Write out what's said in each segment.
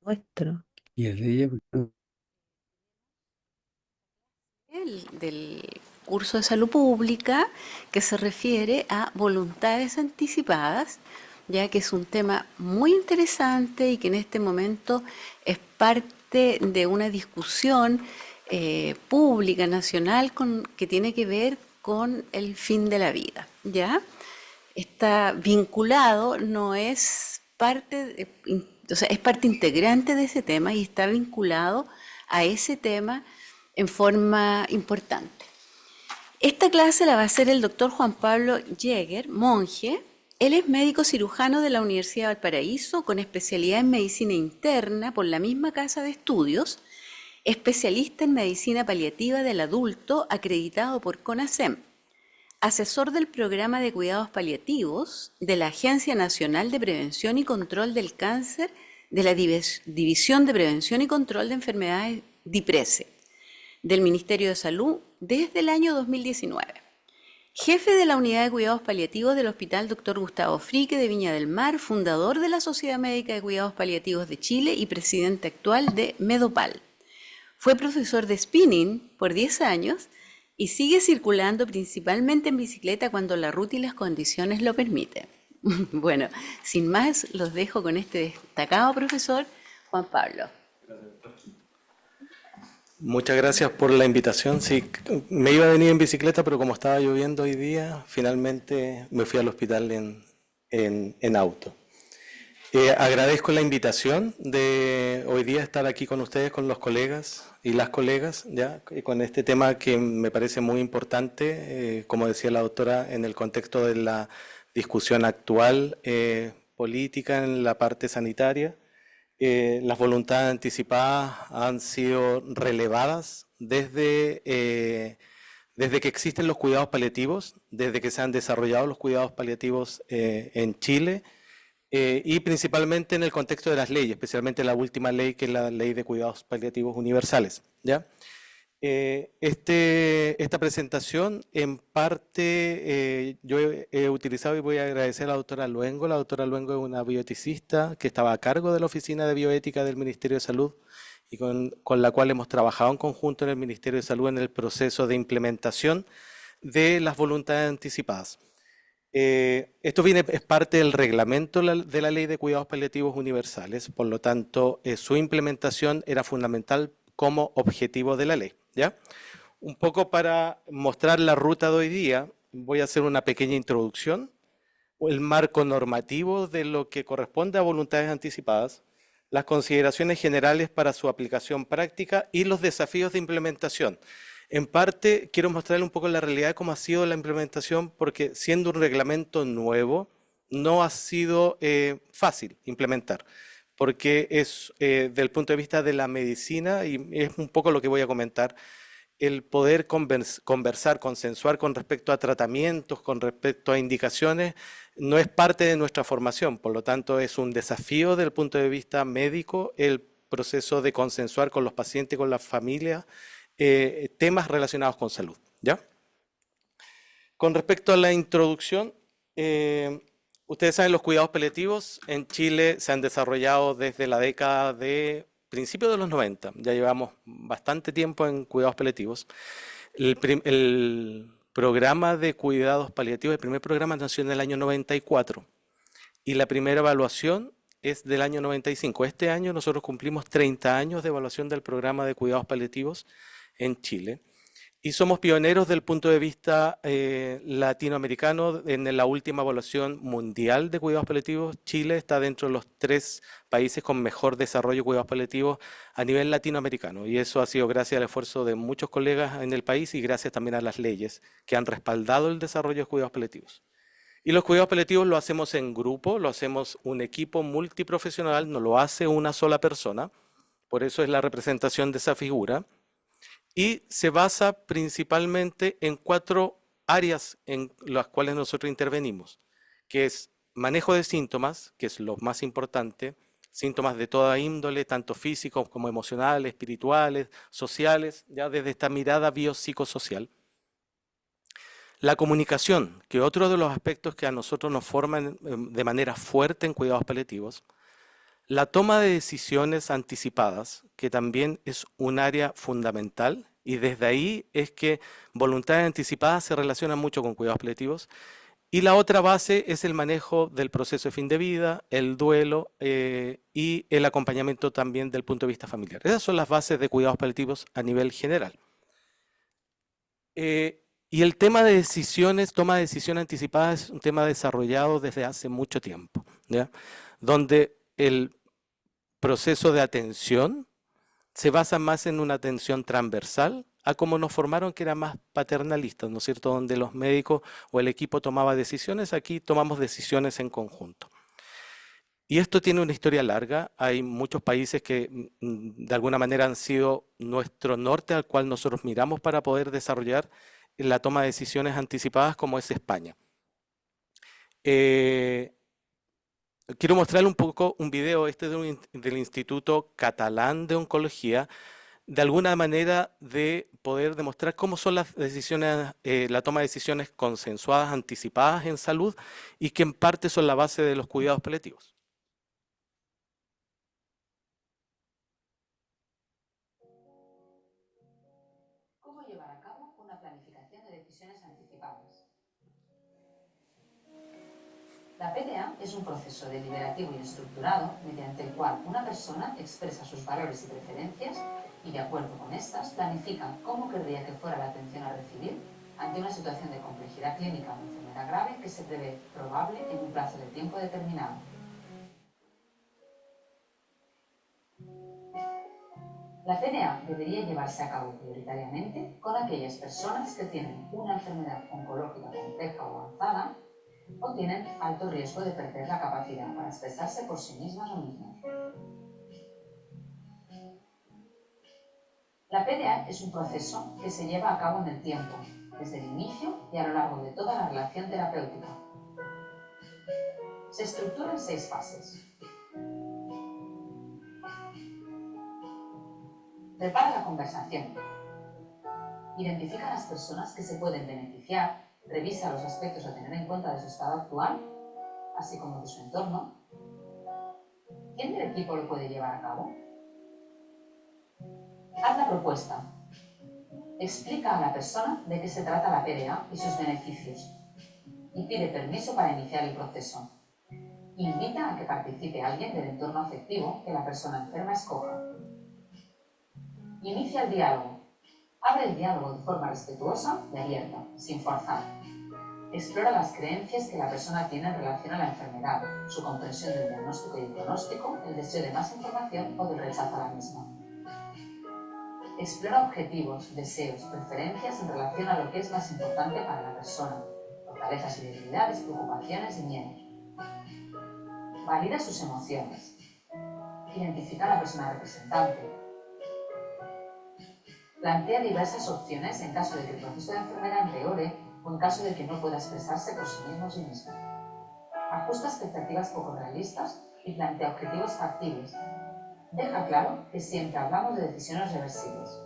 Nuestro. Y el de ella, Del curso de salud pública que se refiere a voluntades anticipadas, ya que es un tema muy interesante y que en este momento es parte de una discusión pública, nacional, que tiene que ver con el fin de la vida, ¿ya? Está vinculado, no es parte, o sea, es parte integrante de ese tema y está vinculado a ese tema en forma importante. Esta clase la va a hacer el doctor Juan Pablo Jäger, monje. Él es médico cirujano de la Universidad de Valparaíso con especialidad en medicina interna por la misma casa de estudios, especialista en medicina paliativa del adulto acreditado por CONASEM, asesor del programa de cuidados paliativos de la Agencia Nacional de Prevención y Control del Cáncer de la División de Prevención y Control de Enfermedades DIPRESE del Ministerio de Salud desde el año 2019. Jefe de la Unidad de Cuidados Paliativos del Hospital Dr. Gustavo Frique de Viña del Mar, fundador de la Sociedad Médica de Cuidados Paliativos de Chile y presidente actual de Medopal. Fue profesor de spinning por 10 años y sigue circulando principalmente en bicicleta cuando la ruta y las condiciones lo permiten. Bueno, sin más, los dejo con este destacado profesor, Juan Pablo. Muchas gracias por la invitación. Sí, me iba a venir en bicicleta, pero como estaba lloviendo hoy día, finalmente me fui al hospital en auto. Agradezco la invitación de hoy día estar aquí con ustedes, con los colegas y las colegas, ya con este tema que me parece muy importante, como decía la doctora, en el contexto de la discusión actual política en la parte sanitaria. Las voluntades anticipadas han sido relevadas desde que existen los cuidados paliativos, desde que se han desarrollado los cuidados paliativos en Chile, y principalmente en el contexto de las leyes, especialmente la última ley, que es la Ley de Cuidados Paliativos Universales, ¿ya? Esta presentación, en parte, yo he utilizado y voy a agradecer a la doctora Luengo. La doctora Luengo es una bioeticista que estaba a cargo de la Oficina de Bioética del Ministerio de Salud y con la cual hemos trabajado en conjunto en el Ministerio de Salud en el proceso de implementación de las voluntades anticipadas. Esto es parte del reglamento de la Ley de Cuidados Paliativos Universales, por lo tanto, su implementación era fundamental como objetivo de la ley, ¿ya? Un poco para mostrar la ruta de hoy día, voy a hacer una pequeña introducción, el marco normativo de lo que corresponde a voluntades anticipadas, las consideraciones generales para su aplicación práctica y los desafíos de implementación. En parte, quiero mostrarle un poco la realidad de cómo ha sido la implementación, porque siendo un reglamento nuevo, no ha sido fácil implementar, porque es del punto de vista de la medicina, y es un poco lo que voy a comentar, el poder conversar, consensuar con respecto a tratamientos, con respecto a indicaciones, no es parte de nuestra formación. Por lo tanto, es un desafío desde el punto de vista médico el proceso de consensuar con los pacientes y con la familia temas relacionados con salud, ¿ya? Con respecto a la introducción, ustedes saben, los cuidados paliativos en Chile se han desarrollado desde la década de principios de los 90. Ya llevamos bastante tiempo en cuidados paliativos. El programa de cuidados paliativos, el primer programa nació en el año 94 y la primera evaluación es del año 95. Este año nosotros cumplimos 30 años de evaluación del programa de cuidados paliativos en Chile. Y somos pioneros del punto de vista latinoamericano. En la última evaluación mundial de cuidados paliativos, Chile está dentro de los 3 países con mejor desarrollo de cuidados paliativos a nivel latinoamericano. Y eso ha sido gracias al esfuerzo de muchos colegas en el país y gracias también a las leyes que han respaldado el desarrollo de cuidados paliativos. Y los cuidados paliativos lo hacemos en grupo, lo hacemos un equipo multiprofesional, no lo hace una sola persona. Por eso es la representación de esa figura. Y se basa principalmente en 4 áreas en las cuales nosotros intervenimos, que es manejo de síntomas, que es lo más importante, síntomas de toda índole, tanto físicos como emocionales, espirituales, sociales, ya desde esta mirada biopsicosocial. La comunicación, que otro de los aspectos que a nosotros nos forman de manera fuerte en cuidados paliativos. La toma de decisiones anticipadas, que también es un área fundamental, y desde ahí es que voluntades anticipadas se relacionan mucho con cuidados paliativos. Y la otra base es el manejo del proceso de fin de vida, el duelo y el acompañamiento también del punto de vista familiar. Esas son las bases de cuidados paliativos a nivel general. Y el tema de decisiones, toma de decisión anticipada es un tema desarrollado desde hace mucho tiempo, ¿ya? Donde el proceso de atención se basa más en una atención transversal a como nos formaron que era más paternalista, ¿no es cierto? Donde los médicos o el equipo tomaba decisiones, aquí tomamos decisiones en conjunto. Y esto tiene una historia larga, hay muchos países que de alguna manera han sido nuestro norte al cual nosotros miramos para poder desarrollar la toma de decisiones anticipadas como es España. Eh, Quiero mostrarle un poco un video del Instituto Catalán de Oncología, de alguna manera de poder demostrar cómo son las decisiones, la toma de decisiones consensuadas, anticipadas en salud y que en parte son la base de los cuidados paliativos. ¿Cómo llevar a cabo una planificación de decisiones anticipadas? La PDA es un proceso deliberativo y estructurado mediante el cual una persona expresa sus valores y preferencias y, de acuerdo con estas, planifica cómo querría que fuera la atención a recibir ante una situación de complejidad clínica o enfermedad grave que se prevé probable en un plazo de tiempo determinado. La PDA debería llevarse a cabo prioritariamente con aquellas personas que tienen una enfermedad oncológica compleja o avanzada o tienen alto riesgo de perder la capacidad para expresarse por sí mismas o mismos. La PDA es un proceso que se lleva a cabo en el tiempo, desde el inicio y a lo largo de toda la relación terapéutica. Se estructura en 6 fases. Prepara la conversación. Identifica a las personas que se pueden beneficiar, revisa los aspectos a tener en cuenta de su estado actual, así como de su entorno. ¿Quién del equipo lo puede llevar a cabo? Haz la propuesta. Explica a la persona de qué se trata la PDA y sus beneficios y pide permiso para iniciar el proceso. Invita a que participe alguien del entorno afectivo que la persona enferma escoja. Inicia el diálogo. Abre el diálogo de forma respetuosa y abierta, sin forzar. Explora las creencias que la persona tiene en relación a la enfermedad, su comprensión del diagnóstico y el pronóstico, el deseo de más información o del rechazo a la misma. Explora objetivos, deseos, preferencias en relación a lo que es más importante para la persona, fortalezas y debilidades, preocupaciones y miedos. Valida sus emociones. Identifica a la persona representante. Plantea diversas opciones en caso de que el proceso de enfermedad empeore o en caso de que no pueda expresarse por sí mismo o sí misma. Ajusta expectativas poco realistas y plantea objetivos factibles. Deja claro que siempre hablamos de decisiones reversibles.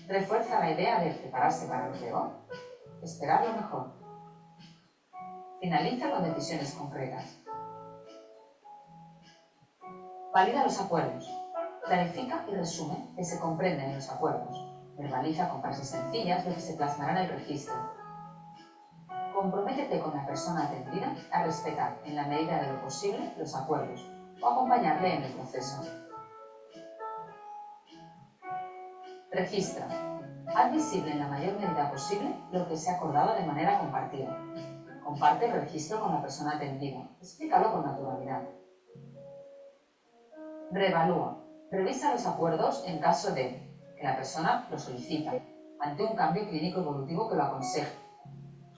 Refuerza la idea de prepararse para lo peor, esperar lo mejor. Finaliza con decisiones concretas. Valida los acuerdos. Clarifica y resume que se comprenden en los acuerdos. Verbaliza con frases sencillas lo que se plasmará en el registro. Comprométete con la persona atendida a respetar, en la medida de lo posible, los acuerdos o acompañarle en el proceso. Registra. Haz visible en la mayor medida posible lo que se ha acordado de manera compartida. Comparte el registro con la persona atendida. Explícalo con naturalidad. Reevalúa. Revisa los acuerdos en caso de que la persona lo solicita, ante un cambio clínico evolutivo que lo aconseje,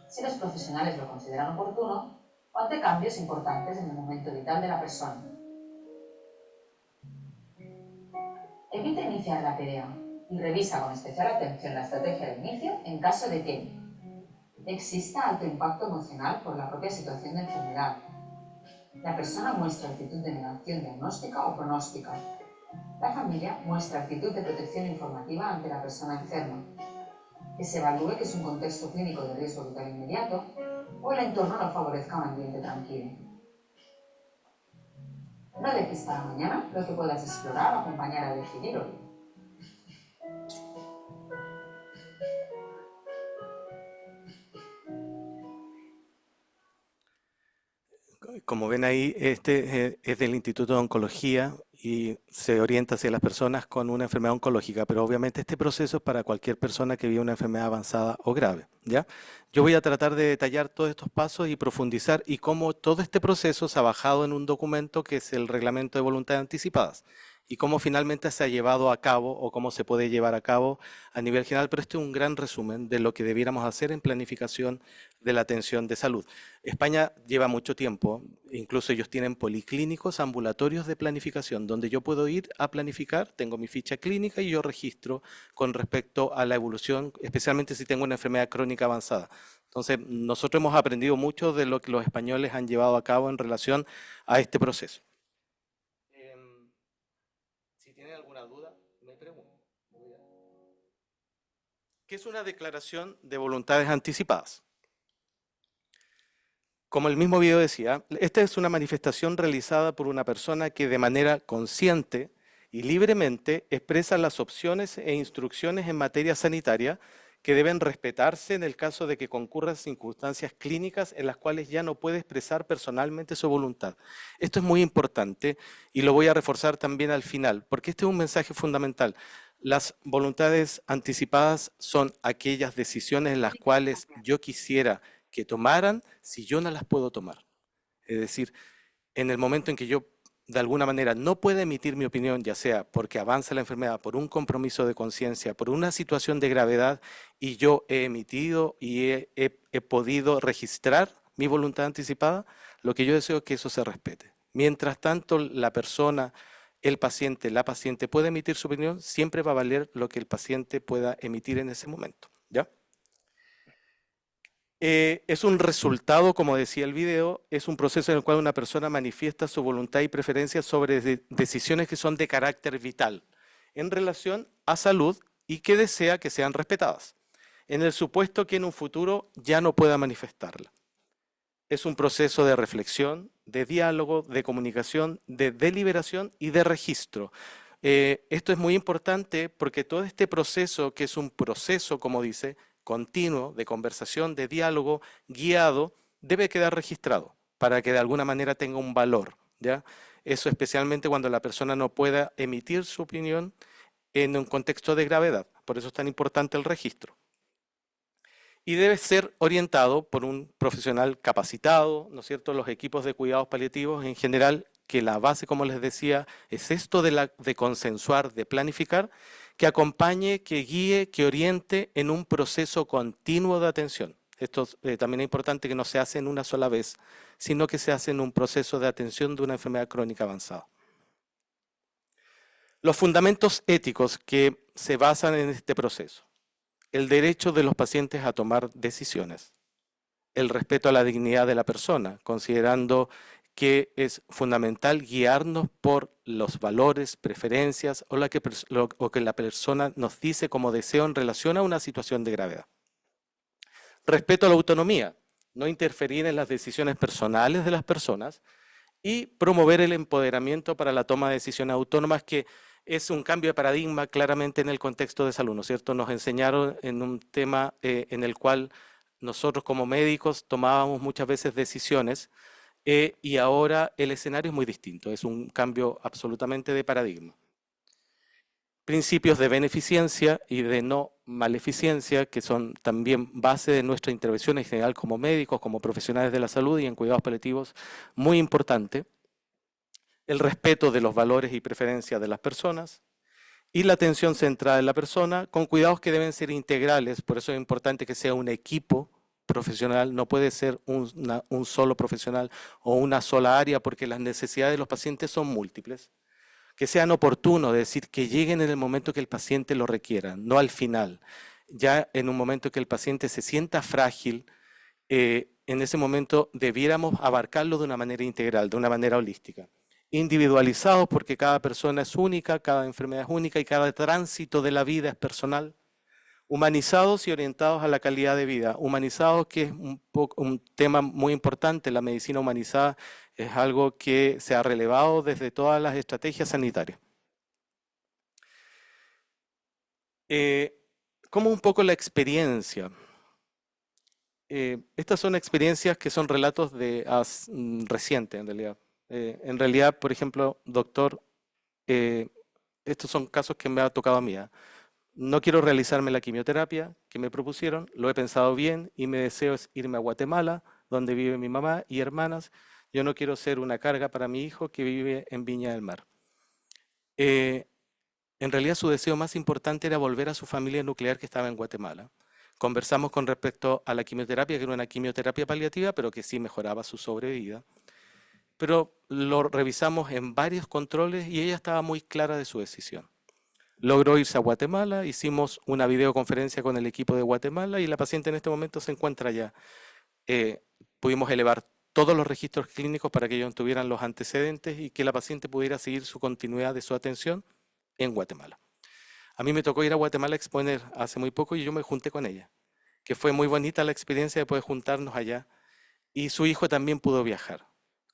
si los profesionales lo consideran oportuno o ante cambios importantes en el momento vital de la persona. Evita iniciar la PDA y revisa con especial atención la estrategia de inicio en caso de que exista alto impacto emocional por la propia situación de enfermedad. La persona muestra actitud de negación diagnóstica o pronóstica. La familia muestra actitud de protección informativa ante la persona enferma. Que se evalúe que es un contexto clínico de riesgo vital inmediato o el entorno no favorezca un ambiente tranquilo. No dejes para mañana lo que puedas explorar o acompañar a decidir hoy. Como ven ahí, este es del Instituto de Oncología y se orienta hacia las personas con una enfermedad oncológica, pero obviamente este proceso es para cualquier persona que vive una enfermedad avanzada o grave, ¿ya? Yo voy a tratar de detallar todos estos pasos y profundizar y cómo todo este proceso se ha bajado en un documento que es el Reglamento de Voluntades Anticipadas y cómo finalmente se ha llevado a cabo o cómo se puede llevar a cabo a nivel general, pero este es un gran resumen de lo que debiéramos hacer en planificación de la atención de salud. España lleva mucho tiempo, incluso ellos tienen policlínicos ambulatorios de planificación, donde yo puedo ir a planificar, tengo mi ficha clínica y yo registro con respecto a la evolución, especialmente si tengo una enfermedad crónica avanzada. Entonces, nosotros hemos aprendido mucho de lo que los españoles han llevado a cabo en relación a este proceso. Si tienen alguna duda, me preguntan. ¿Qué es una declaración de voluntades anticipadas? Como el mismo video decía, esta es una manifestación realizada por una persona que de manera consciente y libremente expresa las opciones e instrucciones en materia sanitaria que deben respetarse en el caso de que concurran circunstancias clínicas en las cuales ya no puede expresar personalmente su voluntad. Esto es muy importante y lo voy a reforzar también al final, porque este es un mensaje fundamental. Las voluntades anticipadas son aquellas decisiones en las cuales yo quisiera que tomaran si yo no las puedo tomar. Es decir, en el momento en que yo de alguna manera no pueda emitir mi opinión, ya sea porque avanza la enfermedad, por un compromiso de conciencia, por una situación de gravedad, y yo he emitido y he podido registrar mi voluntad anticipada, lo que yo deseo es que eso se respete. Mientras tanto, la persona, el paciente, la paciente puede emitir su opinión, siempre va a valer lo que el paciente pueda emitir en ese momento, ¿ya? Es un resultado, como decía el video, es un proceso en el cual una persona manifiesta su voluntad y preferencia sobre decisiones que son de carácter vital en relación a salud y que desea que sean respetadas, en el supuesto que en un futuro ya no pueda manifestarla. Es un proceso de reflexión, de diálogo, de comunicación, de deliberación y de registro. Esto es muy importante porque todo este proceso, que es un proceso, como dice, continuo, de conversación, de diálogo, guiado, debe quedar registrado para que de alguna manera tenga un valor, ¿ya? Eso especialmente cuando la persona no pueda emitir su opinión en un contexto de gravedad. Por eso es tan importante el registro. Y debe ser orientado por un profesional capacitado, ¿no es cierto? Los equipos de cuidados paliativos en general, que la base, como les decía, es esto de consensuar, de planificar, que acompañe, que guíe, que oriente en un proceso continuo de atención. Esto también es importante, que no se hace en una sola vez, sino que se hace en un proceso de atención de una enfermedad crónica avanzada. Los fundamentos éticos que se basan en este proceso: el derecho de los pacientes a tomar decisiones, el respeto a la dignidad de la persona, considerando que es fundamental guiarnos por los valores, preferencias o que la persona nos dice como deseo en relación a una situación de gravedad. Respeto a la autonomía, no interferir en las decisiones personales de las personas y promover el empoderamiento para la toma de decisiones autónomas, que es un cambio de paradigma claramente en el contexto de salud, ¿no es cierto? Nos enseñaron en un tema en el cual nosotros como médicos tomábamos muchas veces decisiones y ahora el escenario es muy distinto, es un cambio absolutamente de paradigma. Principios de beneficencia y de no maleficencia, que son también base de nuestra intervención en general como médicos, como profesionales de la salud y en cuidados paliativos, muy importante. El respeto de los valores y preferencias de las personas y la atención centrada en la persona, con cuidados que deben ser integrales. Por eso es importante que sea un equipo profesional, no puede ser un solo profesional o una sola área, porque las necesidades de los pacientes son múltiples. Que sean oportunos, es decir, que lleguen en el momento que el paciente lo requiera, no al final. Ya en un momento que el paciente se sienta frágil, en ese momento debiéramos abarcarlo de una manera integral, de una manera holística. Individualizados, porque cada persona es única, cada enfermedad es única y cada tránsito de la vida es personal. Humanizados y orientados a la calidad de vida. Humanizados, que es un tema muy importante, la medicina humanizada es algo que se ha relevado desde todas las estrategias sanitarias. ¿Cómo un poco la experiencia? Estas son experiencias que son relatos recientes, en realidad. En realidad, por ejemplo, doctor, estos son casos que me ha tocado a mí. No quiero realizarme la quimioterapia que me propusieron, lo he pensado bien y mi deseo es irme a Guatemala, donde vive mi mamá y hermanas. Yo no quiero ser una carga para mi hijo que vive en Viña del Mar. En realidad su deseo más importante era volver a su familia nuclear que estaba en Guatemala. Conversamos con respecto a la quimioterapia, que era una quimioterapia paliativa, pero que sí mejoraba su sobrevida. Pero lo revisamos en varios controles y ella estaba muy clara de su decisión. Logró irse a Guatemala, hicimos una videoconferencia con el equipo de Guatemala y la paciente en este momento se encuentra allá. Pudimos elevar todos los registros clínicos para que ellos tuvieran los antecedentes y que la paciente pudiera seguir su continuidad de su atención en Guatemala. A mí me tocó ir a Guatemala a exponer hace muy poco y yo me junté con ella, que fue muy bonita la experiencia de poder juntarnos allá. Y su hijo también pudo viajar,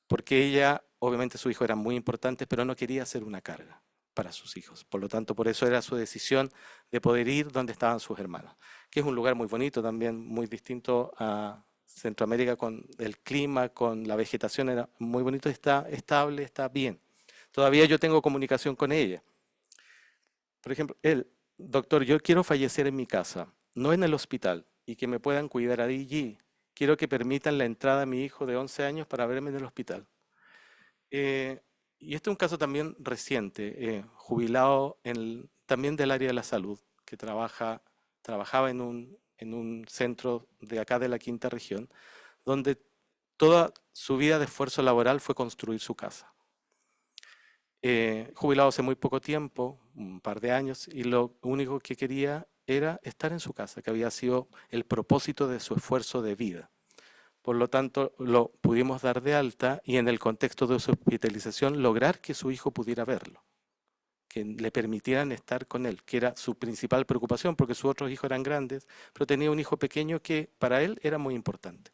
porque ella, obviamente su hijo era muy importante, pero no quería ser una carga para sus hijos. Por lo tanto, por eso era su decisión de poder ir donde estaban sus hermanos, que es un lugar muy bonito también, muy distinto a Centroamérica, con el clima, con la vegetación, era muy bonito, está estable, está bien. Todavía yo tengo comunicación con ella. Por ejemplo, él, doctor, yo quiero fallecer en mi casa, no en el hospital, y que me puedan cuidar allí. Quiero que permitan la entrada a mi hijo de 11 años para verme en el hospital. Y este es un caso también reciente, jubilado también del área de la salud, que trabajaba en un centro de acá de la quinta región, donde toda su vida de esfuerzo laboral fue construir su casa. Jubilado hace muy poco tiempo, un par de años, y lo único que quería era estar en su casa, que había sido el propósito de su esfuerzo de vida. Por lo tanto, lo pudimos dar de alta y en el contexto de su hospitalización lograr que su hijo pudiera verlo, que le permitieran estar con él, que era su principal preocupación, porque sus otros hijos eran grandes, pero tenía un hijo pequeño que para él era muy importante.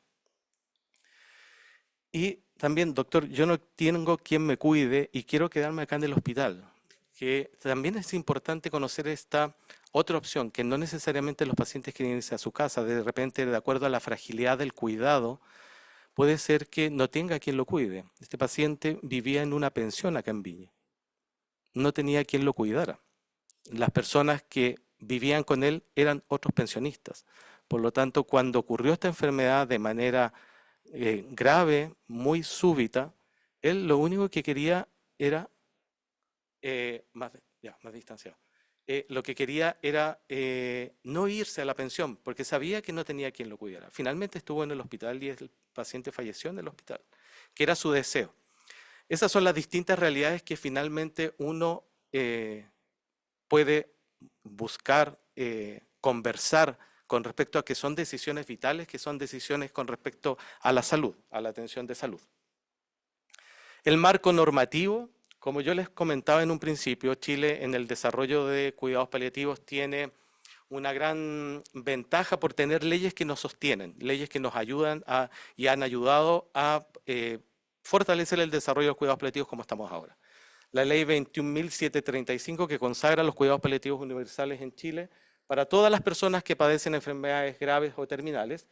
Y también, doctor, yo no tengo quien me cuide y quiero quedarme acá en el hospital, que también es importante conocer esta otra opción, que no necesariamente los pacientes quieren irse a su casa, de repente, de acuerdo a la fragilidad del cuidado, puede ser que no tenga quien lo cuide. Este paciente vivía en una pensión acá en Viña, no tenía quien lo cuidara. Las personas que vivían con él eran otros pensionistas. Por lo tanto, cuando ocurrió esta enfermedad de manera grave, muy súbita, él lo único que quería era, más distanciado, lo que quería era no irse a la pensión, porque sabía que no tenía quien lo cuidara. Finalmente estuvo en el hospital y el paciente falleció en el hospital, que era su deseo. Esas son las distintas realidades que finalmente uno puede buscar, conversar con respecto a que son decisiones vitales, que son decisiones con respecto a la salud, a la atención de salud. El marco normativo, como yo les comentaba en un principio, Chile en el desarrollo de cuidados paliativos tiene una gran ventaja por tener leyes que nos sostienen, leyes que nos ayudan y han ayudado a fortalecer el desarrollo de los cuidados paliativos como estamos ahora. La ley 21.735 que consagra los cuidados paliativos universales en Chile para todas las personas que padecen enfermedades graves o terminales,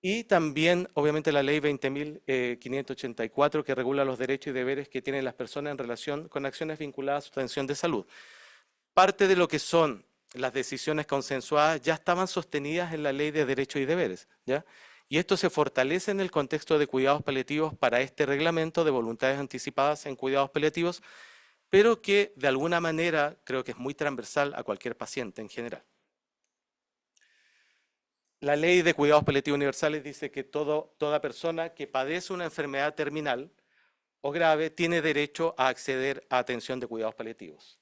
y también, obviamente, la ley 20.584 que regula los derechos y deberes que tienen las personas en relación con acciones vinculadas a su atención de salud. Parte de lo que son las decisiones consensuadas ya estaban sostenidas en la ley de derechos y deberes, ¿ya? Y esto se fortalece en el contexto de cuidados paliativos para este reglamento de voluntades anticipadas en cuidados paliativos, pero que de alguna manera creo que es muy transversal a cualquier paciente en general. La ley de cuidados paliativos universales dice que toda persona que padece una enfermedad terminal o grave tiene derecho a acceder a atención de cuidados paliativos.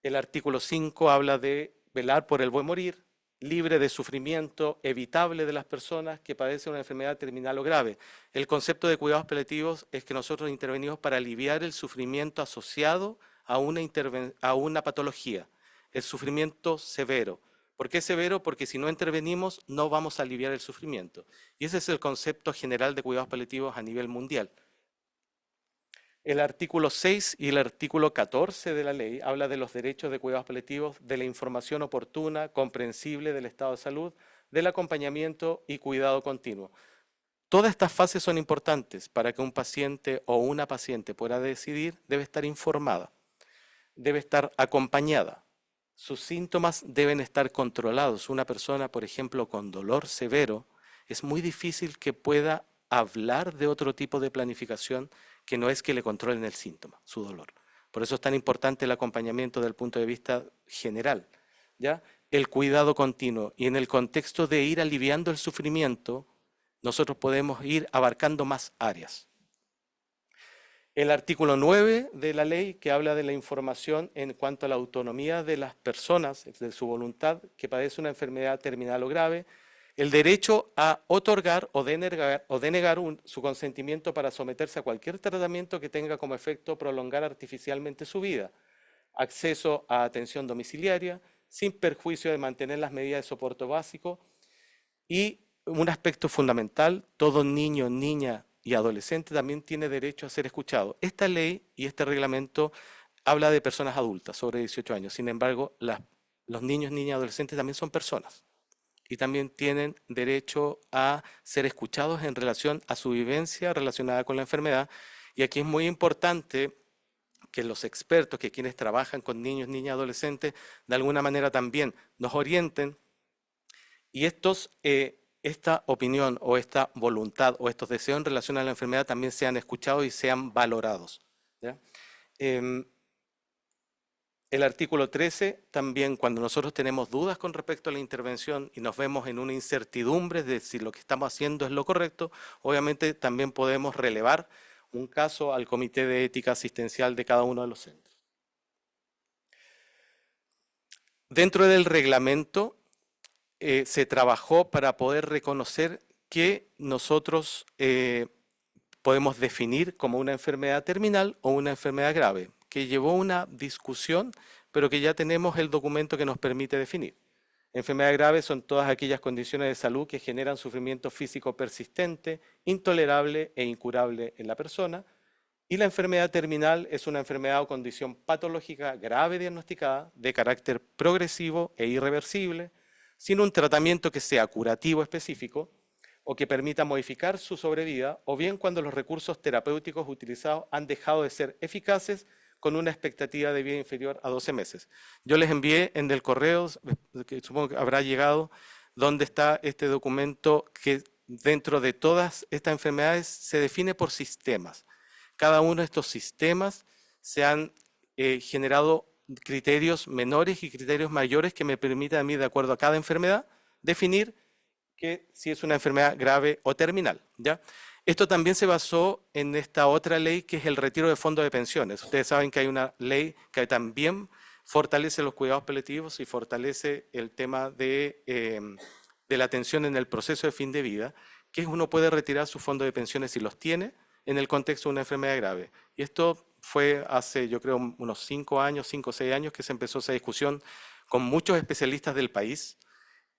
El artículo 5 habla de velar por el buen morir, libre de sufrimiento evitable de las personas que padecen una enfermedad terminal o grave. El concepto de cuidados paliativos es que nosotros intervenimos para aliviar el sufrimiento asociado a una patología, el sufrimiento severo. ¿Por qué severo? Porque si no intervenimos no vamos a aliviar el sufrimiento. Y ese es el concepto general de cuidados paliativos a nivel mundial. El artículo 6 y el artículo 14 de la ley habla de los derechos de cuidados paliativos, de la información oportuna, comprensible del estado de salud, del acompañamiento y cuidado continuo. Todas estas fases son importantes para que un paciente o una paciente pueda decidir, debe estar informada, debe estar acompañada. Sus síntomas deben estar controlados. Una persona, por ejemplo, con dolor severo, es muy difícil que pueda hablar de otro tipo de planificación que no es que le controlen el síntoma, su dolor. Por eso es tan importante el acompañamiento desde el punto de vista general, ¿ya? El cuidado continuo. Y en el contexto de ir aliviando el sufrimiento, nosotros podemos ir abarcando más áreas. El artículo 9 de la ley, que habla de la información en cuanto a la autonomía de las personas, de su voluntad, que padece una enfermedad terminal o grave, el derecho a otorgar o denegar su consentimiento para someterse a cualquier tratamiento que tenga como efecto prolongar artificialmente su vida, acceso a atención domiciliaria, sin perjuicio de mantener las medidas de soporte básico y un aspecto fundamental, todo niño, niña y adolescente también tiene derecho a ser escuchado. Esta ley y este reglamento habla de personas adultas sobre 18 años. Sin embargo, los niños, niñas y adolescentes también son personas y también tienen derecho a ser escuchados en relación a su vivencia relacionada con la enfermedad. Y aquí es muy importante que los expertos, que quienes trabajan con niños, niñas y adolescentes, de alguna manera también nos orienten y esta opinión o esta voluntad o estos deseos en relación a la enfermedad también sean escuchados y sean valorados, ¿ya? El artículo 13 también, cuando nosotros tenemos dudas con respecto a la intervención y nos vemos en una incertidumbre de si lo que estamos haciendo es lo correcto, obviamente también podemos relevar un caso al Comité de Ética Asistencial de cada uno de los centros. Dentro del reglamento se trabajó para poder reconocer que nosotros podemos definir como una enfermedad terminal o una enfermedad grave, que llevó una discusión, pero que ya tenemos el documento que nos permite definir. Enfermedades graves son todas aquellas condiciones de salud que generan sufrimiento físico persistente, intolerable e incurable en la persona. Y la enfermedad terminal es una enfermedad o condición patológica grave diagnosticada de carácter progresivo e irreversible, sin un tratamiento que sea curativo específico o que permita modificar su sobrevida, o bien cuando los recursos terapéuticos utilizados han dejado de ser eficaces con una expectativa de vida inferior a 12 meses. Yo les envié en el correo, que supongo que habrá llegado, donde está este documento que dentro de todas estas enfermedades se define por sistemas. Cada uno de estos sistemas se han generado criterios menores y criterios mayores que me permitan a mí, de acuerdo a cada enfermedad, definir que si es una enfermedad grave o terminal, ¿ya? Esto también se basó en esta otra ley que es el retiro de fondos de pensiones. Ustedes saben que hay una ley que también fortalece los cuidados paliativos y fortalece el tema de la atención en el proceso de fin de vida, que uno puede retirar sus fondos de pensiones si los tiene en el contexto de una enfermedad grave. Y esto fue hace, yo creo, unos 5 o 6 años que se empezó esa discusión con muchos especialistas del país,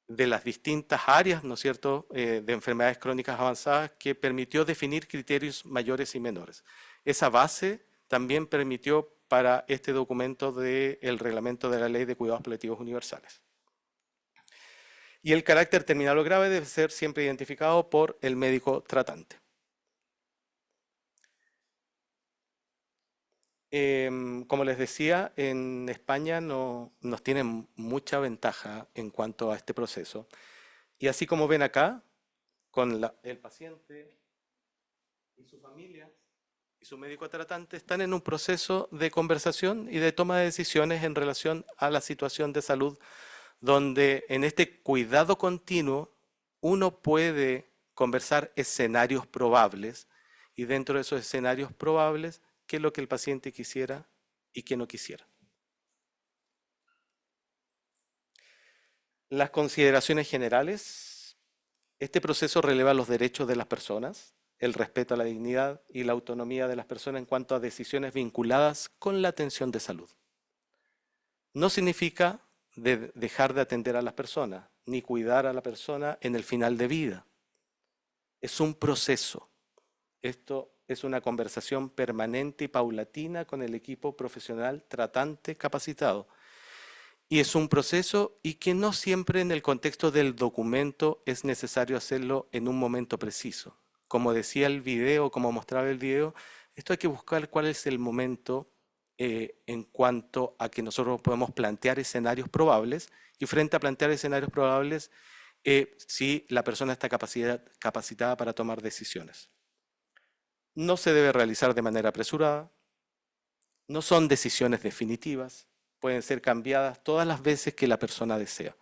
de las distintas áreas, ¿no es cierto?, de enfermedades crónicas avanzadas, que permitió definir criterios mayores y menores. Esa base también permitió para este documento del reglamento de la Ley de Cuidados Paliativos Universales. Y el carácter terminal o grave debe ser siempre identificado por el médico tratante. Como les decía, en España nos tienen mucha ventaja en cuanto a este proceso. Y así como ven acá, con el paciente y su familia y su médico tratante están en un proceso de conversación y de toma de decisiones en relación a la situación de salud, donde en este cuidado continuo uno puede conversar escenarios probables y dentro de esos escenarios probables qué es lo que el paciente quisiera y qué no quisiera. Las consideraciones generales. Este proceso releva los derechos de las personas, el respeto a la dignidad y la autonomía de las personas en cuanto a decisiones vinculadas con la atención de salud. No significa de dejar de atender a las personas, ni cuidar a la persona en el final de vida. Es un proceso. Esto es una conversación permanente y paulatina con el equipo profesional tratante capacitado. Y es un proceso y que no siempre en el contexto del documento es necesario hacerlo en un momento preciso. Como decía el video, como mostraba el video, esto hay que buscar cuál es el momento en cuanto a que nosotros podemos plantear escenarios probables y frente a plantear escenarios probables, si la persona está capacitada para tomar decisiones. No se debe realizar de manera apresurada, no son decisiones definitivas, pueden ser cambiadas todas las veces que la persona desea.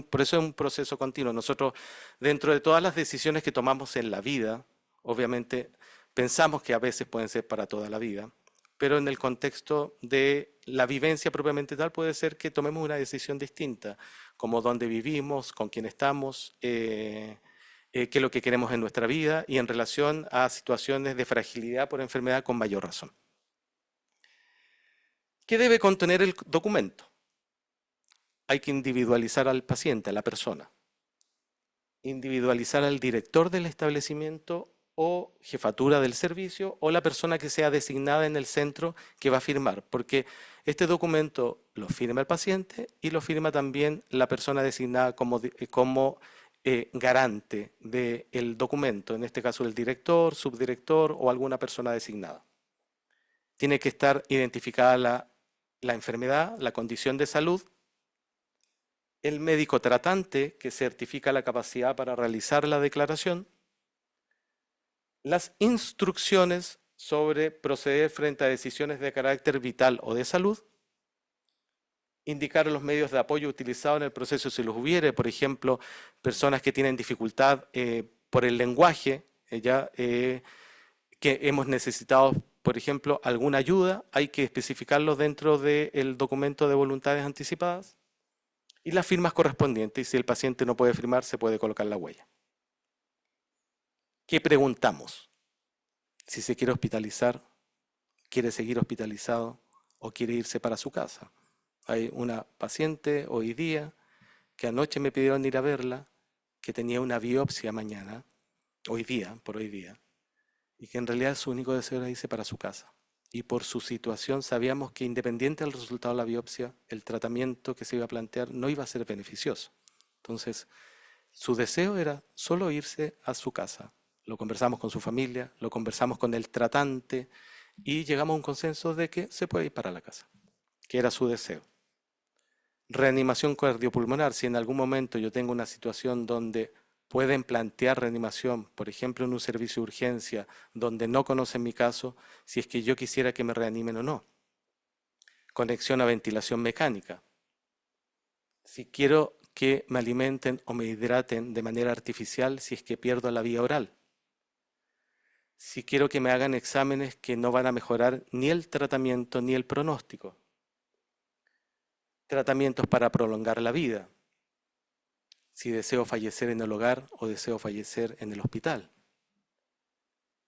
Por eso es un proceso continuo. Nosotros, dentro de todas las decisiones que tomamos en la vida, obviamente pensamos que a veces pueden ser para toda la vida, pero en el contexto de la vivencia propiamente tal puede ser que tomemos una decisión distinta, como dónde vivimos, con quién estamos, qué es lo que queremos en nuestra vida y en relación a situaciones de fragilidad por enfermedad con mayor razón. ¿Qué debe contener el documento? Hay que individualizar al paciente, a la persona. Individualizar al director del establecimiento o jefatura del servicio o la persona que sea designada en el centro que va a firmar, porque este documento lo firma el paciente y lo firma también la persona designada como garante del documento, en este caso el director, subdirector o alguna persona designada. Tiene que estar identificada la enfermedad, la condición de salud, el médico tratante que certifica la capacidad para realizar la declaración, las instrucciones sobre proceder frente a decisiones de carácter vital o de salud, indicar los medios de apoyo utilizados en el proceso si los hubiere, por ejemplo, personas que tienen dificultad por el lenguaje, que hemos necesitado, por ejemplo, alguna ayuda, hay que especificarlo dentro del documento de voluntades anticipadas y las firmas correspondientes, y si el paciente no puede firmar, se puede colocar la huella. ¿Qué preguntamos? Si se quiere hospitalizar, quiere seguir hospitalizado o quiere irse para su casa. Hay una paciente hoy día que anoche me pidieron ir a verla, que tenía una biopsia mañana, por hoy día, y que en realidad su único deseo era irse para su casa. Y por su situación sabíamos que independiente del resultado de la biopsia, el tratamiento que se iba a plantear no iba a ser beneficioso. Entonces, su deseo era solo irse a su casa. Lo conversamos con su familia, lo conversamos con el tratante y llegamos a un consenso de que se puede ir para la casa, que era su deseo. Reanimación cardiopulmonar, si en algún momento yo tengo una situación donde pueden plantear reanimación, por ejemplo en un servicio de urgencia donde no conocen mi caso, si es que yo quisiera que me reanimen o no. Conexión a ventilación mecánica. Si quiero que me alimenten o me hidraten de manera artificial si es que pierdo la vía oral. Si quiero que me hagan exámenes que no van a mejorar ni el tratamiento ni el pronóstico. Tratamientos para prolongar la vida. Si deseo fallecer en el hogar o deseo fallecer en el hospital.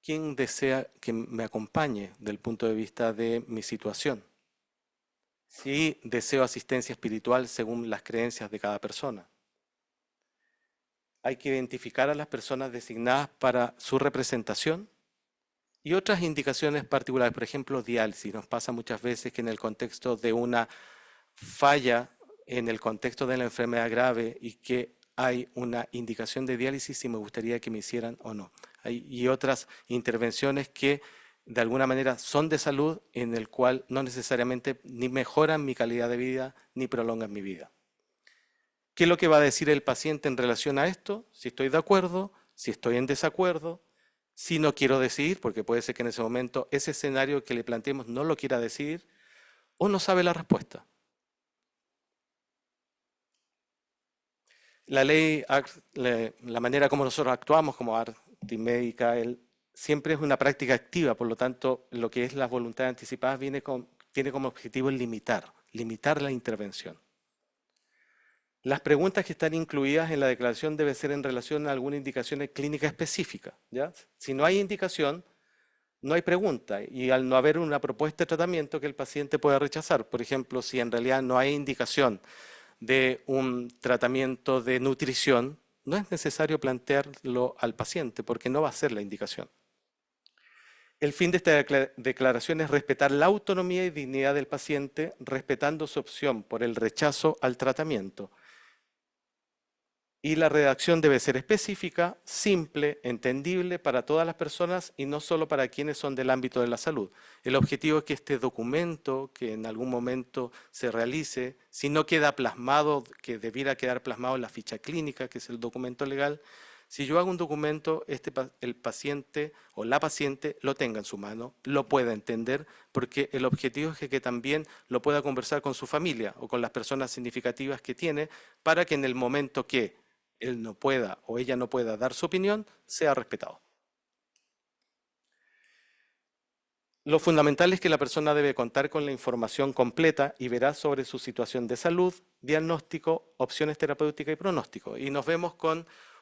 ¿Quién desea que me acompañe del punto de vista de mi situación? Si deseo asistencia espiritual según las creencias de cada persona. Hay que identificar a las personas designadas para su representación y otras indicaciones particulares, por ejemplo, diálisis. Nos pasa muchas veces que en el contexto de una falla, en el contexto de la enfermedad grave y que hay una indicación de diálisis, si me gustaría que me hicieran o no. Y otras intervenciones que de alguna manera son de salud, en el cual no necesariamente ni mejoran mi calidad de vida ni prolongan mi vida. ¿Qué es lo que va a decir el paciente en relación a esto? Si estoy de acuerdo, si estoy en desacuerdo, si no quiero decidir, porque puede ser que en ese momento ese escenario que le planteemos no lo quiera decidir, o no sabe la respuesta. La ley, la manera como nosotros actuamos como ARTI médica, siempre es una práctica activa, por lo tanto, lo que es las voluntades anticipadas tiene como objetivo limitar la intervención. Las preguntas que están incluidas en la declaración deben ser en relación a alguna indicación clínica específica, ¿ya? Si no hay indicación, no hay pregunta, y al no haber una propuesta de tratamiento que el paciente pueda rechazar, por ejemplo, si en realidad no hay indicación de un tratamiento de nutrición, no es necesario plantearlo al paciente porque no va a ser la indicación. El fin de esta declaración es respetar la autonomía y dignidad del paciente, respetando su opción por el rechazo al tratamiento. Y la redacción debe ser específica, simple, entendible para todas las personas y no solo para quienes son del ámbito de la salud. El objetivo es que este documento, que en algún momento se realice, si no queda plasmado, que debiera quedar plasmado en la ficha clínica, que es el documento legal, si yo hago un documento, el paciente o la paciente lo tenga en su mano, lo pueda entender, porque el objetivo es que también lo pueda conversar con su familia o con las personas significativas que tiene, para que en el momento que él no pueda o ella no pueda dar su opinión, sea respetado. Lo fundamental es que la persona debe contar con la información completa y veraz sobre su situación de salud, diagnóstico, opciones terapéuticas y pronóstico. Y nos vemos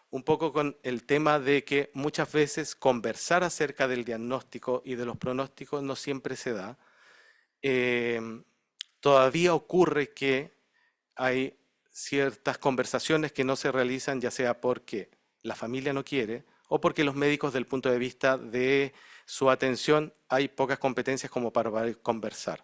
un poco con el tema de que muchas veces conversar acerca del diagnóstico y de los pronósticos no siempre se da. Todavía ocurre que hay ciertas conversaciones que no se realizan, ya sea porque la familia no quiere o porque los médicos, desde el punto de vista de su atención, hay pocas competencias como para poder conversar.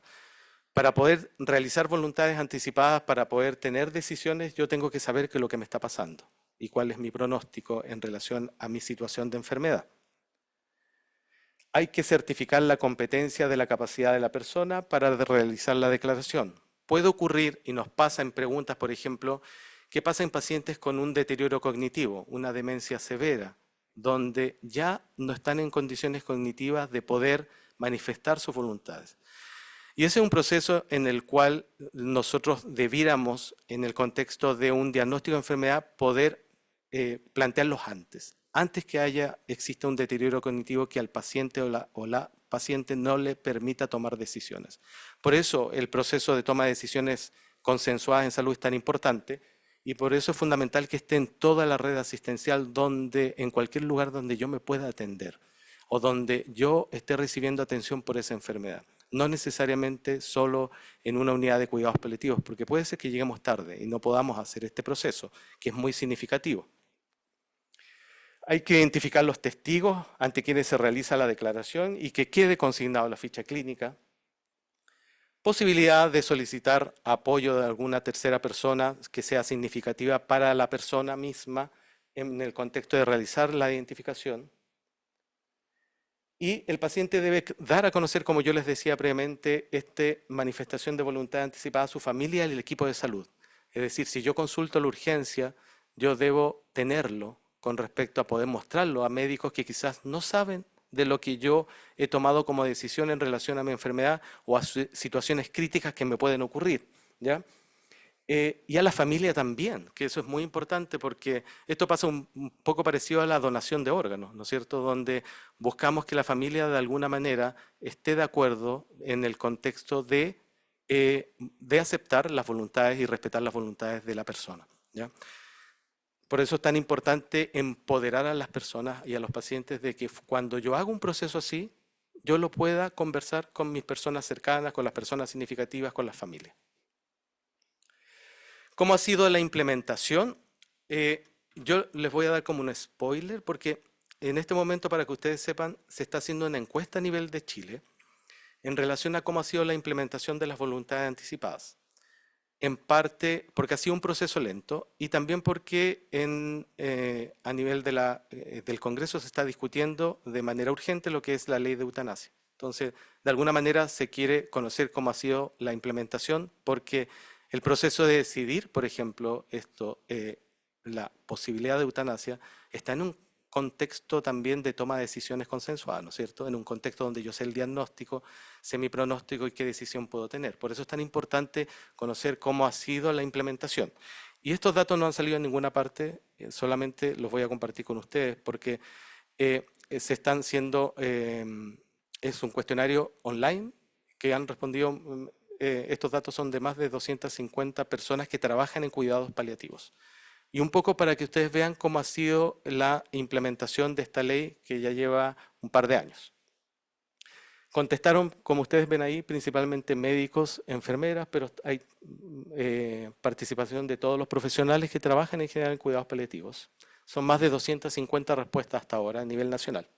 Para poder realizar voluntades anticipadas, para poder tener decisiones, yo tengo que saber qué es lo que me está pasando y cuál es mi pronóstico en relación a mi situación de enfermedad. Hay que certificar la competencia de la capacidad de la persona para realizar la declaración. Puede ocurrir, y nos pasa en preguntas, por ejemplo, ¿qué pasa en pacientes con un deterioro cognitivo, una demencia severa, donde ya no están en condiciones cognitivas de poder manifestar sus voluntades? Y ese es un proceso en el cual nosotros debiéramos, en el contexto de un diagnóstico de enfermedad, poder plantearlos antes que exista un deterioro cognitivo que al paciente o la paciente no le permita tomar decisiones. Por eso el proceso de toma de decisiones consensuadas en salud es tan importante y por eso es fundamental que esté en toda la red asistencial, en cualquier lugar donde yo me pueda atender o donde yo esté recibiendo atención por esa enfermedad. No necesariamente solo en una unidad de cuidados paliativos, porque puede ser que lleguemos tarde y no podamos hacer este proceso, que es muy significativo. Hay que identificar los testigos ante quienes se realiza la declaración y que quede consignado en la ficha clínica. Posibilidad de solicitar apoyo de alguna tercera persona que sea significativa para la persona misma en el contexto de realizar la identificación. Y el paciente debe dar a conocer, como yo les decía previamente, esta manifestación de voluntad anticipada a su familia y al equipo de salud. Es decir, si yo consulto la urgencia, yo debo tenerlo con respecto a poder mostrarlo a médicos que quizás no saben de lo que yo he tomado como decisión en relación a mi enfermedad o a situaciones críticas que me pueden ocurrir, ¿ya? Y a la familia también, que eso es muy importante porque esto pasa un poco parecido a la donación de órganos, ¿no es cierto? Donde buscamos que la familia de alguna manera esté de acuerdo en el contexto de aceptar las voluntades y respetar las voluntades de la persona, ¿ya? Por eso es tan importante empoderar a las personas y a los pacientes de que cuando yo hago un proceso así, yo lo pueda conversar con mis personas cercanas, con las personas significativas, con las familias. ¿Cómo ha sido la implementación? Yo les voy a dar como un spoiler porque en este momento, para que ustedes sepan, se está haciendo una encuesta a nivel de Chile en relación a cómo ha sido la implementación de las voluntades anticipadas. En parte porque ha sido un proceso lento y también porque a nivel del Congreso se está discutiendo de manera urgente lo que es la ley de eutanasia. Entonces, de alguna manera se quiere conocer cómo ha sido la implementación porque el proceso de decidir, por ejemplo, la posibilidad de eutanasia está en un contexto también de toma de decisiones consensuadas, ¿no es cierto? En un contexto donde yo sé el diagnóstico, sé mi pronóstico y qué decisión puedo tener. Por eso es tan importante conocer cómo ha sido la implementación. Y estos datos no han salido en ninguna parte, solamente los voy a compartir con ustedes porque se están haciendo, es un cuestionario online que han respondido, estos datos son de más de 250 personas que trabajan en cuidados paliativos. Y un poco para que ustedes vean cómo ha sido la implementación de esta ley que ya lleva un par de años. Contestaron, como ustedes ven ahí, principalmente médicos, enfermeras, pero hay participación de todos los profesionales que trabajan en general en cuidados paliativos. Son más de 250 respuestas hasta ahora a nivel nacional.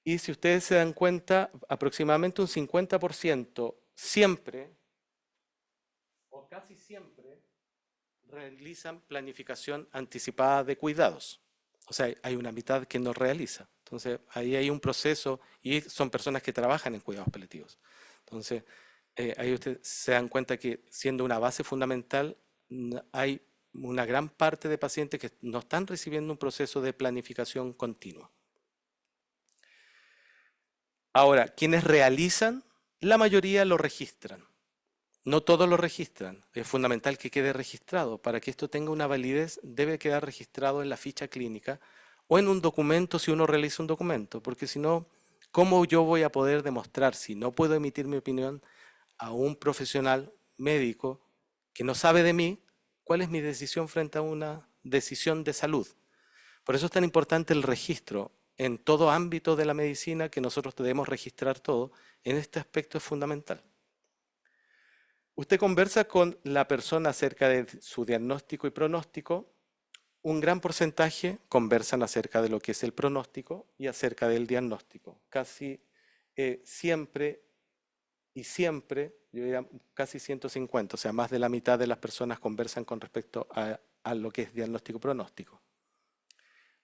Y si ustedes se dan cuenta, aproximadamente un 50% siempre, o casi siempre, realizan planificación anticipada de cuidados. O sea, hay una mitad que no realiza. Entonces, ahí hay un proceso y son personas que trabajan en cuidados paliativos. Entonces, ahí ustedes se dan cuenta que siendo una base fundamental, hay una gran parte de pacientes que no están recibiendo un proceso de planificación continua. Ahora, quienes realizan, la mayoría lo registran. No todos lo registran. Es fundamental que quede registrado. Para que esto tenga una validez, debe quedar registrado en la ficha clínica o en un documento si uno realiza un documento. Porque si no, ¿cómo yo voy a poder demostrar, si no puedo emitir mi opinión a un profesional médico que no sabe de mí, cuál es mi decisión frente a una decisión de salud? Por eso es tan importante el registro en todo ámbito de la medicina, que nosotros debemos registrar todo. En este aspecto es fundamental. Usted conversa con la persona acerca de su diagnóstico y pronóstico. Un gran porcentaje conversan acerca de lo que es el pronóstico y acerca del diagnóstico. Casi siempre, yo diría casi 150, o sea, más de la mitad de las personas conversan con respecto a lo que es diagnóstico y pronóstico.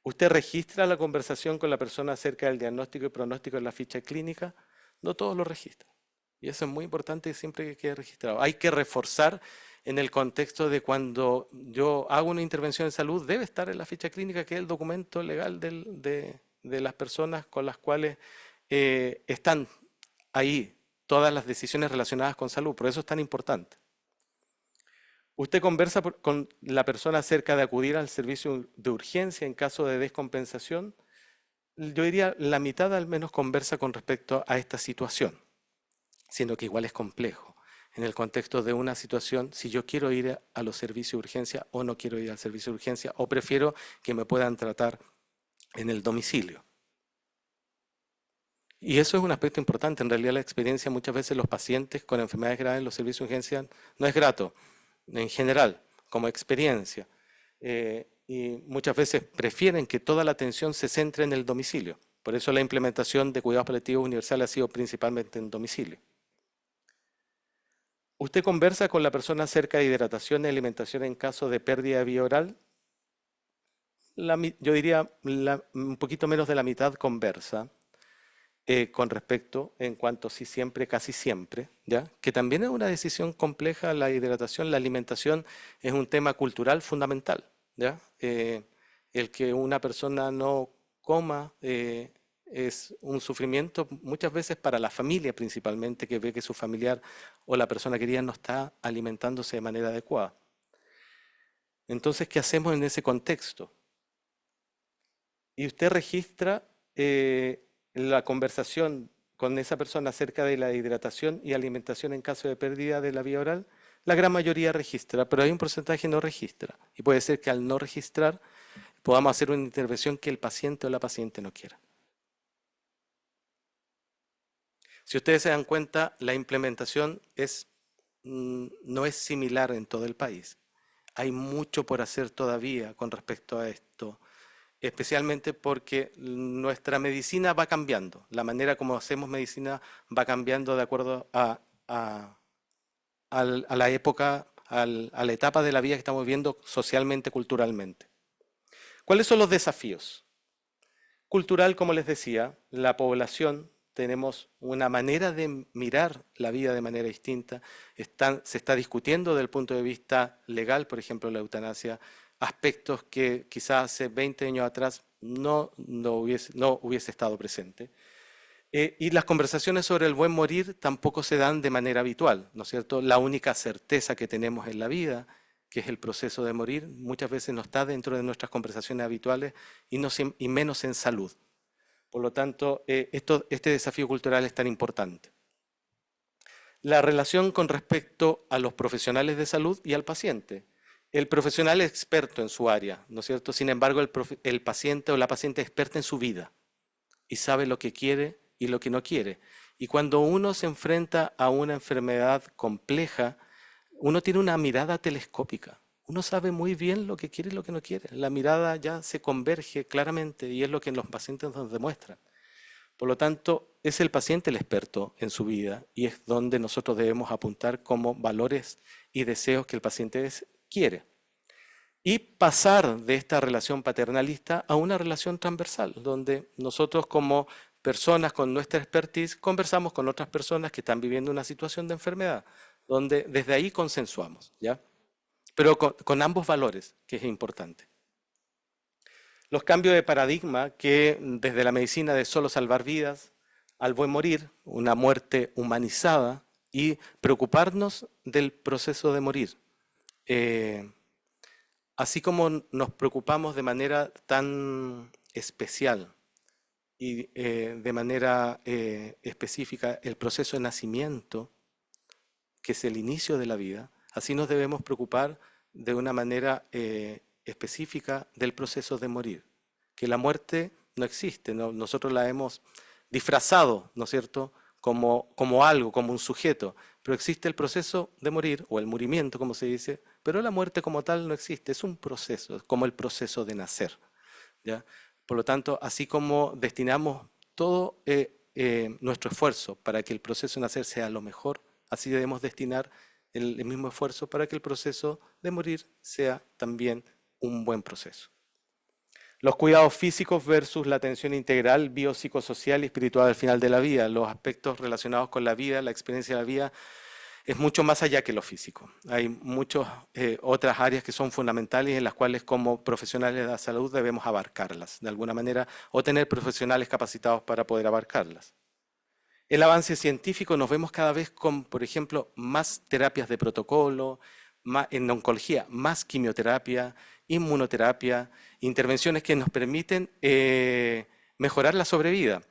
¿Usted registra la conversación con la persona acerca del diagnóstico y pronóstico en la ficha clínica? No todos lo registran. Y eso es muy importante siempre que quede registrado. Hay que reforzar en el contexto de cuando yo hago una intervención en salud, debe estar en la ficha clínica, que es el documento legal de las personas con las cuales están ahí todas las decisiones relacionadas con salud. Por eso es tan importante. Usted conversa con la persona acerca de acudir al servicio de urgencia en caso de descompensación. Yo diría la mitad al menos conversa con respecto a esta situación, siendo que igual es complejo en el contexto de una situación, si yo quiero ir a los servicios de urgencia o no quiero ir al servicio de urgencia, o prefiero que me puedan tratar en el domicilio. Y eso es un aspecto importante. En realidad la experiencia muchas veces los pacientes con enfermedades graves en los servicios de urgencia no es grato, en general, como experiencia. Y muchas veces prefieren que toda la atención se centre en el domicilio. Por eso la implementación de cuidados paliativos universales ha sido principalmente en domicilio. ¿Usted conversa con la persona acerca de hidratación y alimentación en caso de pérdida de vía oral? Yo diría un poquito menos de la mitad conversa con respecto, en cuanto sí siempre, casi siempre, ¿ya? Que también es una decisión compleja. La hidratación, la alimentación es un tema cultural fundamental, ¿ya? El que una persona no coma es un sufrimiento muchas veces para la familia principalmente, que ve que su familiar o la persona querida no está alimentándose de manera adecuada. Entonces, ¿qué hacemos en ese contexto? Y usted registra la conversación con esa persona acerca de la hidratación y alimentación en caso de pérdida de la vía oral. La gran mayoría registra, pero hay un porcentaje que no registra. Y puede ser que al no registrar podamos hacer una intervención que el paciente o la paciente no quiera. Si ustedes se dan cuenta, la implementación no es similar en todo el país. Hay mucho por hacer todavía con respecto a esto, especialmente porque nuestra medicina va cambiando. La manera como hacemos medicina va cambiando de acuerdo a la época, a la etapa de la vida que estamos viviendo socialmente, culturalmente. ¿Cuáles son los desafíos? Cultural, como les decía, la población, tenemos una manera de mirar la vida de manera distinta. Se está discutiendo desde el punto de vista legal, por ejemplo, la eutanasia, aspectos que quizás hace 20 años atrás no hubiese estado presente. Y las conversaciones sobre el buen morir tampoco se dan de manera habitual, ¿no es cierto? La única certeza que tenemos en la vida, que es el proceso de morir, muchas veces no está dentro de nuestras conversaciones habituales y menos en salud. Por lo tanto, este desafío cultural es tan importante. La relación con respecto a los profesionales de salud y al paciente. El profesional es experto en su área, ¿no es cierto? Sin embargo, el paciente o la paciente es experta en su vida y sabe lo que quiere y lo que no quiere. Y cuando uno se enfrenta a una enfermedad compleja, uno tiene una mirada telescópica. Uno sabe muy bien lo que quiere y lo que no quiere. La mirada ya se converge claramente y es lo que los pacientes nos demuestran. Por lo tanto, es el paciente el experto en su vida y es donde nosotros debemos apuntar como valores y deseos que el paciente quiere. Y pasar de esta relación paternalista a una relación transversal, donde nosotros como personas con nuestra expertise conversamos con otras personas que están viviendo una situación de enfermedad, donde desde ahí consensuamos, ¿ya? Pero con ambos valores, que es importante. Los cambios de paradigma que desde la medicina de solo salvar vidas al buen morir, una muerte humanizada y preocuparnos del proceso de morir. Así como nos preocupamos de manera tan especial y de manera específica el proceso de nacimiento, que es el inicio de la vida, así nos debemos preocupar de una manera específica del proceso de morir, que la muerte no existe, ¿no? Nosotros la hemos disfrazado, ¿no es cierto?, como algo, como un sujeto, pero existe el proceso de morir, o el murimiento, como se dice, pero la muerte como tal no existe, es un proceso, es como el proceso de nacer, ¿ya? Por lo tanto, así como destinamos todo nuestro esfuerzo para que el proceso de nacer sea lo mejor, así debemos destinar el mismo esfuerzo para que el proceso de morir sea también un buen proceso. Los cuidados físicos versus la atención integral, biopsicosocial y espiritual al final de la vida. Los aspectos relacionados con la vida, la experiencia de la vida, es mucho más allá que lo físico. Hay muchas otras áreas que son fundamentales en las cuales como profesionales de la salud debemos abarcarlas de alguna manera o tener profesionales capacitados para poder abarcarlas. El avance científico nos vemos cada vez con, por ejemplo, más terapias de protocolo, en oncología, más quimioterapia, inmunoterapia, intervenciones que nos permiten mejorar la sobrevida,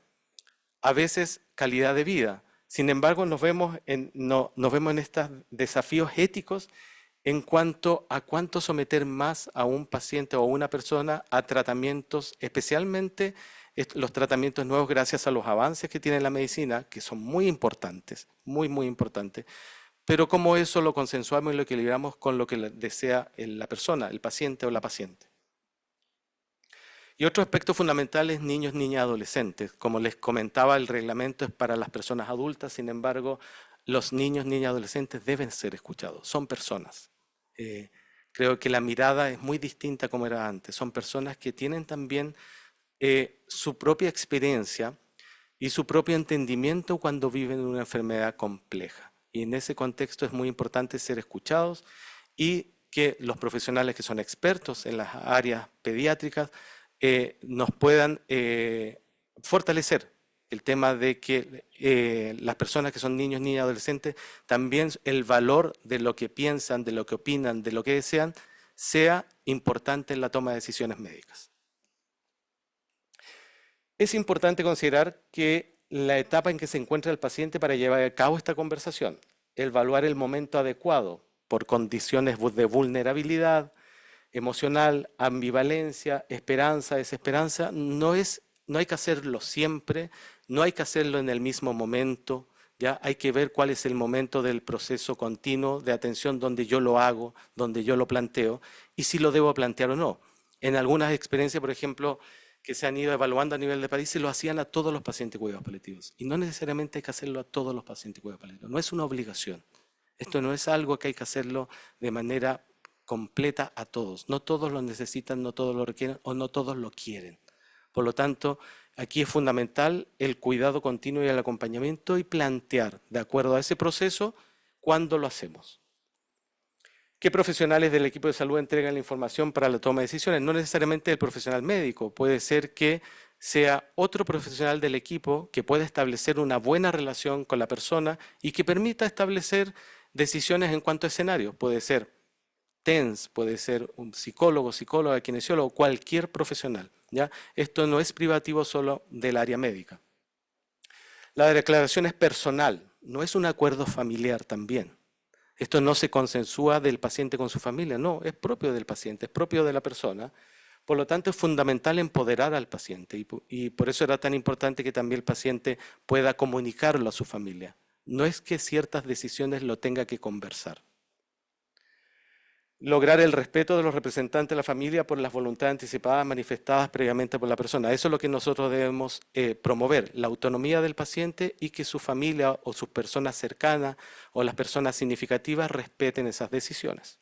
a veces calidad de vida. Sin embargo, nos vemos en estos desafíos éticos en cuanto a cuánto someter más a un paciente o a una persona a tratamientos, especialmente los tratamientos nuevos gracias a los avances que tiene la medicina, que son muy importantes, muy, muy importantes. Pero cómo eso lo consensuamos y lo equilibramos con lo que desea la persona, el paciente o la paciente. Y otro aspecto fundamental es niños, niñas, adolescentes. Como les comentaba, el reglamento es para las personas adultas, sin embargo, los niños, niñas, adolescentes deben ser escuchados, son personas. Creo que la mirada es muy distinta como era antes, son personas que tienen también su propia experiencia y su propio entendimiento cuando viven una enfermedad compleja. Y en ese contexto es muy importante ser escuchados y que los profesionales que son expertos en las áreas pediátricas nos puedan fortalecer el tema de que las personas que son niños, niñas, adolescentes, también el valor de lo que piensan, de lo que opinan, de lo que desean, sea importante en la toma de decisiones médicas. Es importante considerar que la etapa en que se encuentra el paciente para llevar a cabo esta conversación, evaluar el momento adecuado por condiciones de vulnerabilidad emocional, ambivalencia, esperanza, desesperanza, no hay que hacerlo siempre, no hay que hacerlo en el mismo momento, ya hay que ver cuál es el momento del proceso continuo de atención donde yo lo hago, donde yo lo planteo y si lo debo plantear o no. En algunas experiencias, por ejemplo, que se han ido evaluando a nivel de país, se lo hacían a todos los pacientes cuidados paliativos. Y no necesariamente hay que hacerlo a todos los pacientes cuidados paliativos. No es una obligación. Esto no es algo que hay que hacerlo de manera completa a todos. No todos lo necesitan, no todos lo requieren o no todos lo quieren. Por lo tanto, aquí es fundamental el cuidado continuo y el acompañamiento y plantear, de acuerdo a ese proceso, cuándo lo hacemos. ¿Qué profesionales del equipo de salud entregan la información para la toma de decisiones? No necesariamente el profesional médico, puede ser que sea otro profesional del equipo que pueda establecer una buena relación con la persona y que permita establecer decisiones en cuanto a escenarios. Puede ser TENS, puede ser un psicólogo, psicóloga, kinesiólogo, cualquier profesional, ¿ya? Esto no es privativo solo del área médica. La declaración es personal, no es un acuerdo familiar también. Esto no se consensúa del paciente con su familia, no, es propio del paciente, es propio de la persona, Por lo tanto, es fundamental empoderar al paciente y por eso era tan importante que también el paciente pueda comunicarlo a su familia. No es que ciertas decisiones lo tenga que conversar. Lograr el respeto de los representantes de la familia por las voluntades anticipadas manifestadas previamente por la persona. Eso es lo que nosotros debemos promover, la autonomía del paciente y que su familia o sus personas cercanas o las personas significativas respeten esas decisiones.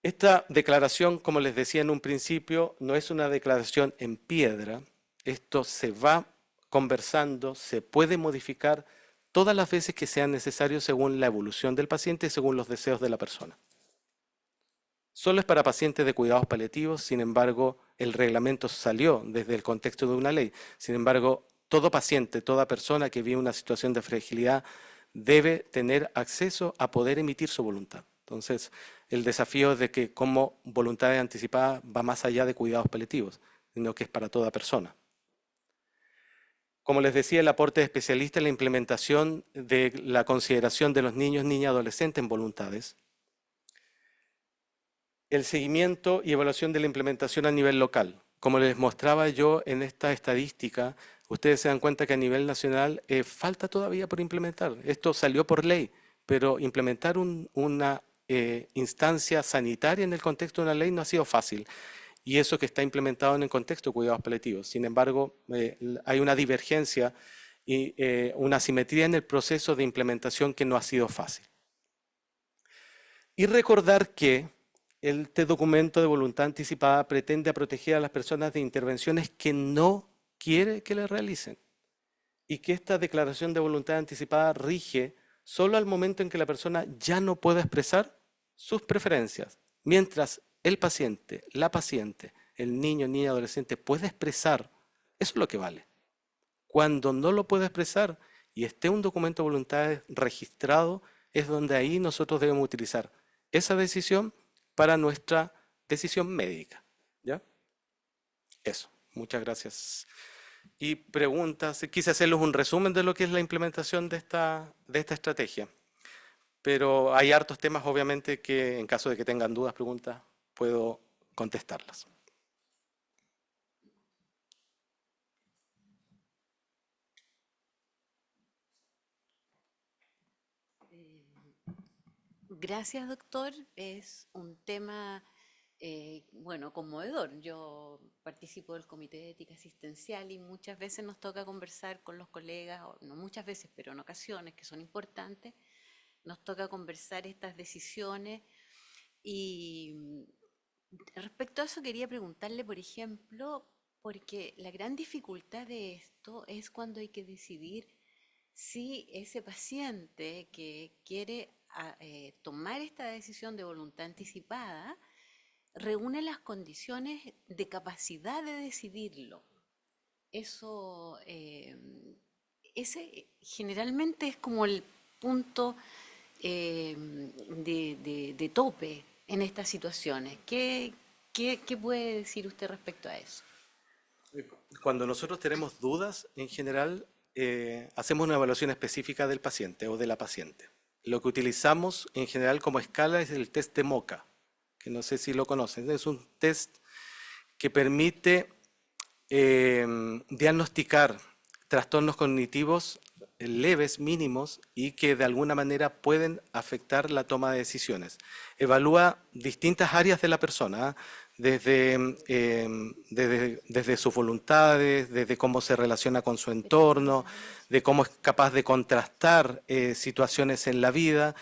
Esta declaración, como les decía en un principio, no es una declaración en piedra. Esto se va conversando, se puede modificar todas las veces que sea necesario según la evolución del paciente y según los deseos de la persona. Solo es para pacientes de cuidados paliativos, sin embargo, el reglamento salió desde el contexto de una ley. Sin embargo, todo paciente, toda persona que vive una situación de fragilidad debe tener acceso a poder emitir su voluntad. Entonces, el desafío es de que como voluntad anticipada va más allá de cuidados paliativos, sino que es para toda persona. Como les decía, el aporte de especialistas en la implementación de la consideración de los niños, niñas y adolescentes en voluntades. El seguimiento y evaluación de la implementación a nivel local. Como les mostraba yo en esta estadística, ustedes se dan cuenta que a nivel nacional falta todavía por implementar. Esto salió por ley, pero implementar una instancia sanitaria en el contexto de una ley no ha sido fácil. Y eso que está implementado en el contexto de cuidados paliativos. Sin embargo, hay una divergencia y una asimetría en el proceso de implementación que no ha sido fácil. Y recordar que este documento de voluntad anticipada pretende proteger a las personas de intervenciones que no quiere que le realicen. Y que esta declaración de voluntad anticipada rige solo al momento en que la persona ya no pueda expresar sus preferencias. Mientras el paciente, la paciente, el niño, niña, adolescente puede expresar, eso es lo que vale. Cuando no lo puede expresar y esté un documento de voluntad registrado, es donde ahí nosotros debemos utilizar esa decisión para nuestra decisión médica. ¿Ya? Eso, muchas gracias. Y preguntas, quise hacerles un resumen de lo que es la implementación de esta estrategia. Pero hay hartos temas, obviamente, que en caso de que tengan dudas, preguntas, puedo contestarlas. Gracias, doctor. Es un tema, bueno, conmovedor. Yo participo del Comité de Ética Asistencial y muchas veces nos toca conversar con los colegas, o no muchas veces, pero en ocasiones que son importantes, nos toca conversar estas decisiones. Y respecto a eso quería preguntarle, por ejemplo, porque la gran dificultad de esto es cuando hay que decidir si ese paciente que quiere tomar esta decisión de voluntad anticipada reúne las condiciones de capacidad de decidirlo. Eso, ese generalmente es como el punto de tope en estas situaciones. ¿Qué puede decir usted respecto a eso? Cuando nosotros tenemos dudas, en general, hacemos una evaluación específica del paciente o de la paciente. Lo que utilizamos en general como escala es el test de MOCA, que no sé si lo conocen. Es un test que permite diagnosticar trastornos cognitivos leves, mínimos, y que de alguna manera pueden afectar la toma de decisiones. Evalúa distintas áreas de la persona, desde sus voluntades, desde cómo se relaciona con su entorno, de cómo es capaz de contrastar situaciones en la vida.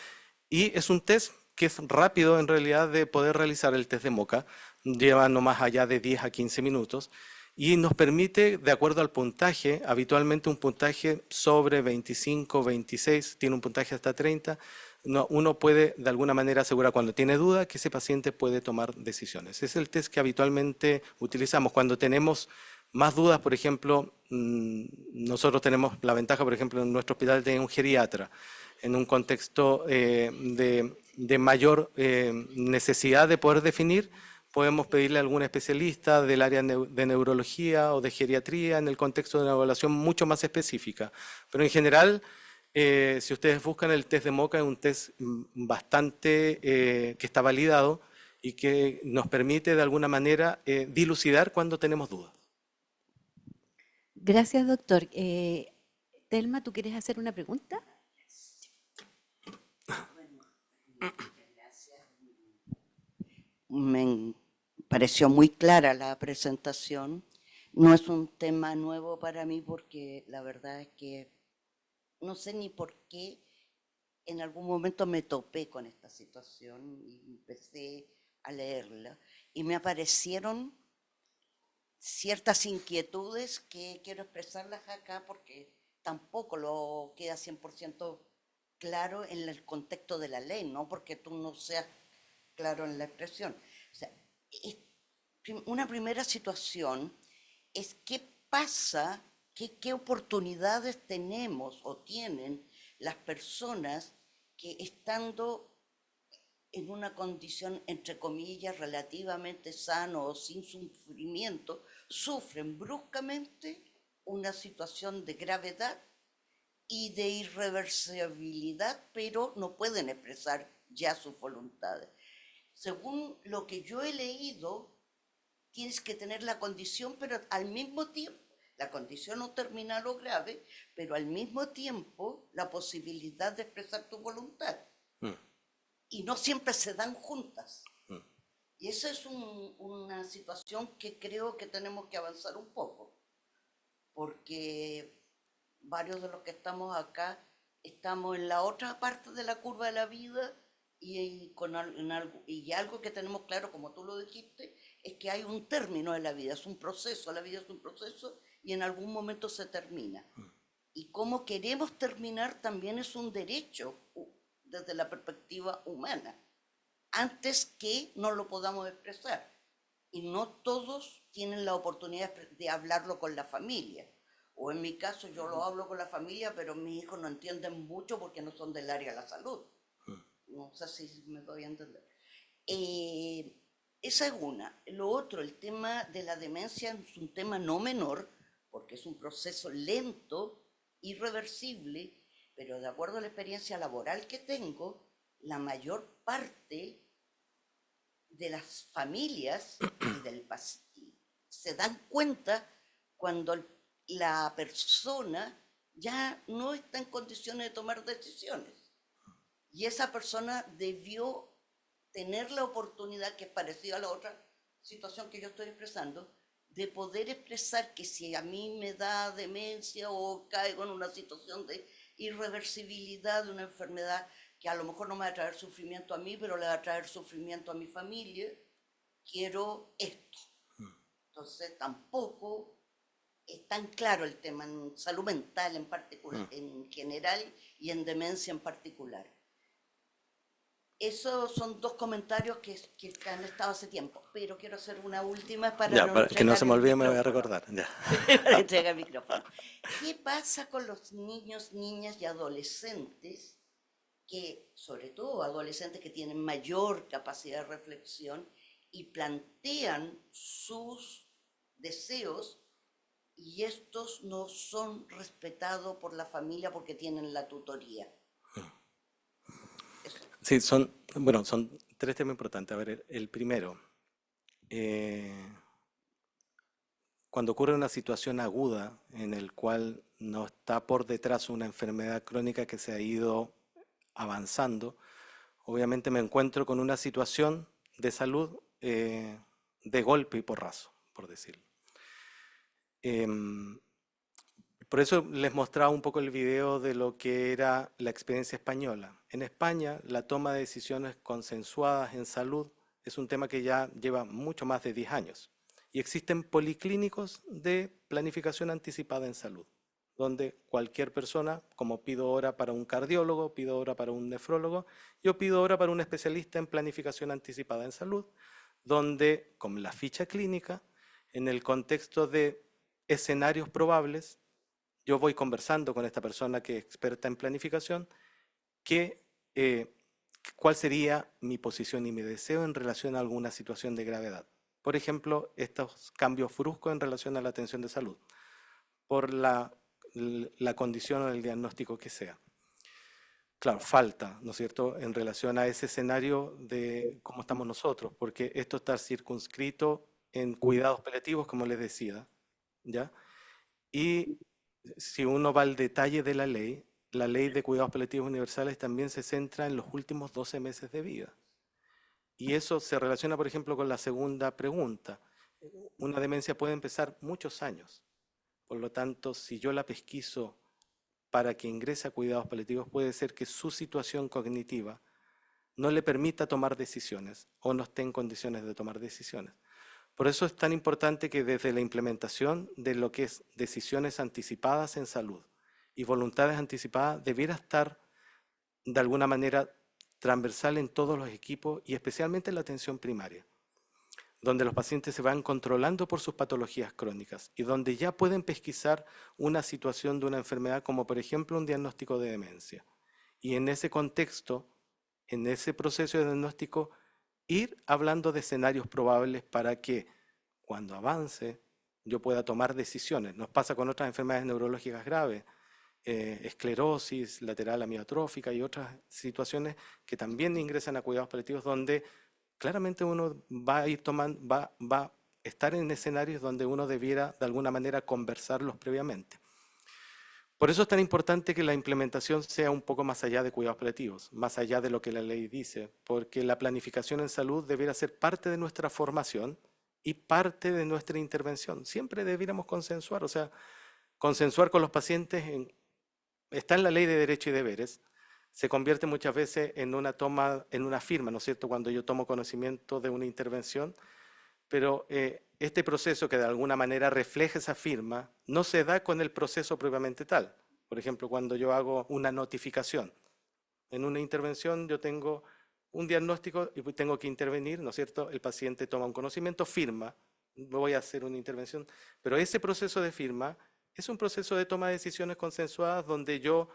Y es un test que es rápido en realidad de poder realizar el test de MOCA, lleva no más allá de 10 a 15 minutos, y nos permite, de acuerdo al puntaje, habitualmente un puntaje sobre 25, 26, tiene un puntaje hasta 30, uno puede de alguna manera asegurar cuando tiene duda que ese paciente puede tomar decisiones. Es el test que habitualmente utilizamos. Cuando tenemos más dudas, por ejemplo, nosotros tenemos la ventaja, por ejemplo, en nuestro hospital de un geriatra, en un contexto de mayor necesidad de poder definir, podemos pedirle a algún especialista del área de neurología o de geriatría en el contexto de una evaluación mucho más específica. Pero en general, si ustedes buscan el test de MOCA, es un test bastante que está validado y que nos permite de alguna manera dilucidar cuando tenemos dudas. Gracias, doctor. Telma, ¿tú quieres hacer una pregunta? Me pareció muy clara la presentación. No es un tema nuevo para mí porque la verdad es que no sé ni por qué en algún momento me topé con esta situación y empecé a leerla y me aparecieron ciertas inquietudes que quiero expresarlas acá porque tampoco lo queda 100% claro en el contexto de la ley, no porque tú no seas claro en la expresión. O sea, una primera situación es qué pasa, qué oportunidades tenemos o tienen las personas que estando en una condición, entre comillas, relativamente sano o sin sufrimiento, sufren bruscamente una situación de gravedad y de irreversibilidad, pero no pueden expresar ya sus voluntades. Según lo que yo he leído, tienes que tener la condición, pero al mismo tiempo, la condición no terminal o grave, pero al mismo tiempo la posibilidad de expresar tu voluntad. Y no siempre se dan juntas. Y esa es una situación que creo que tenemos que avanzar un poco, porque varios de los que estamos acá estamos en la otra parte de la curva de la vida y algo que tenemos claro, como tú lo dijiste, es que hay un término de la vida, es un proceso, la vida es un proceso y en algún momento se termina. Y cómo queremos terminar también es un derecho desde la perspectiva humana, antes que no lo podamos expresar. Y no todos tienen la oportunidad de hablarlo con la familia. O en mi caso yo lo hablo con la familia, pero mis hijos no entienden mucho porque no son del área de la salud. No sé si me doy a entender. Esa es una. Lo otro, el tema de la demencia es un tema no menor, porque es un proceso lento, irreversible, pero de acuerdo a la experiencia laboral que tengo, la mayor parte de las familias se dan cuenta cuando la persona ya no está en condiciones de tomar decisiones. Y esa persona debió tener la oportunidad, que es parecida a la otra situación que yo estoy expresando, de poder expresar que si a mí me da demencia o caigo en una situación de irreversibilidad de una enfermedad que a lo mejor no me va a traer sufrimiento a mí, pero le va a traer sufrimiento a mi familia, quiero esto. Entonces tampoco es tan claro el tema en salud mental en particular, en general, y en demencia en particular. Esos son dos comentarios que han estado hace tiempo, pero quiero hacer una última para Ya, no para que no se me olvide, me voy a micrófono. recordar. Ya. Para entregar el micrófono. ¿Qué pasa con los niños, niñas y adolescentes que, sobre todo adolescentes que tienen mayor capacidad de reflexión y plantean sus deseos y estos no son respetados por la familia porque tienen la tutoría? Eso. Sí, son tres temas importantes. A ver, el primero, eh, cuando ocurre una situación aguda en el cual no está por detrás una enfermedad crónica que se ha ido avanzando, obviamente me encuentro con una situación de salud de golpe y porrazo, por decirlo. Em, por eso les mostraba un poco el video de lo que era la experiencia española. En España, la toma de decisiones consensuadas en salud es un tema que ya lleva mucho más de 10 años. Y existen policlínicos de planificación anticipada en salud, donde cualquier persona, como pido hora para un cardiólogo, pido hora para un nefrólogo, yo pido hora para un especialista en planificación anticipada en salud, donde con la ficha clínica, en el contexto de escenarios probables, yo voy conversando con esta persona que es experta en planificación, cuál sería mi posición y mi deseo en relación a alguna situación de gravedad. Por ejemplo, estos cambios bruscos en relación a la atención de salud, por la condición o el diagnóstico que sea. claro, falta, ¿no es cierto?, en relación a ese escenario de cómo estamos nosotros, porque esto está circunscrito en cuidados paliativos, como les decía, ¿ya? Y si uno va al detalle de la ley de cuidados paliativos universales también se centra en los últimos 12 meses de vida. Y eso se relaciona, por ejemplo, con la segunda pregunta. Una demencia puede empezar muchos años. Por lo tanto, si yo la pesquiso para que ingrese a cuidados paliativos, puede ser que su situación cognitiva no le permita tomar decisiones o no esté en condiciones de tomar decisiones. Por eso es tan importante que desde la implementación de lo que es decisiones anticipadas en salud y voluntades anticipadas debiera estar de alguna manera transversal en todos los equipos y especialmente en la atención primaria, donde los pacientes se van controlando por sus patologías crónicas y donde ya pueden pesquisar una situación de una enfermedad como por ejemplo un diagnóstico de demencia. Y en ese contexto, en ese proceso de diagnóstico, ir hablando de escenarios probables para que cuando avance yo pueda tomar decisiones. Nos pasa con otras enfermedades neurológicas graves, esclerosis lateral amiotrófica y otras situaciones que también ingresan a cuidados paliativos donde claramente uno va a ir tomando, va a estar en escenarios donde uno debiera de alguna manera conversarlos previamente. Por eso es tan importante que la implementación sea un poco más allá de cuidados paliativos, más allá de lo que la ley dice, porque la planificación en salud debiera ser parte de nuestra formación y parte de nuestra intervención. Siempre debiéramos consensuar, o sea, consensuar con los pacientes está en la ley de derechos y deberes, se convierte muchas veces en una toma, en una firma, ¿no es cierto?, cuando yo tomo conocimiento de una intervención, pero este proceso que de alguna manera refleja esa firma no se da con el proceso propiamente tal. Por ejemplo, cuando yo hago una notificación. En una intervención yo tengo un diagnóstico y tengo que intervenir, ¿no es cierto? El paciente toma un conocimiento, firma, voy a hacer una intervención, pero ese proceso de firma es un proceso de toma de decisiones consensuadas donde yo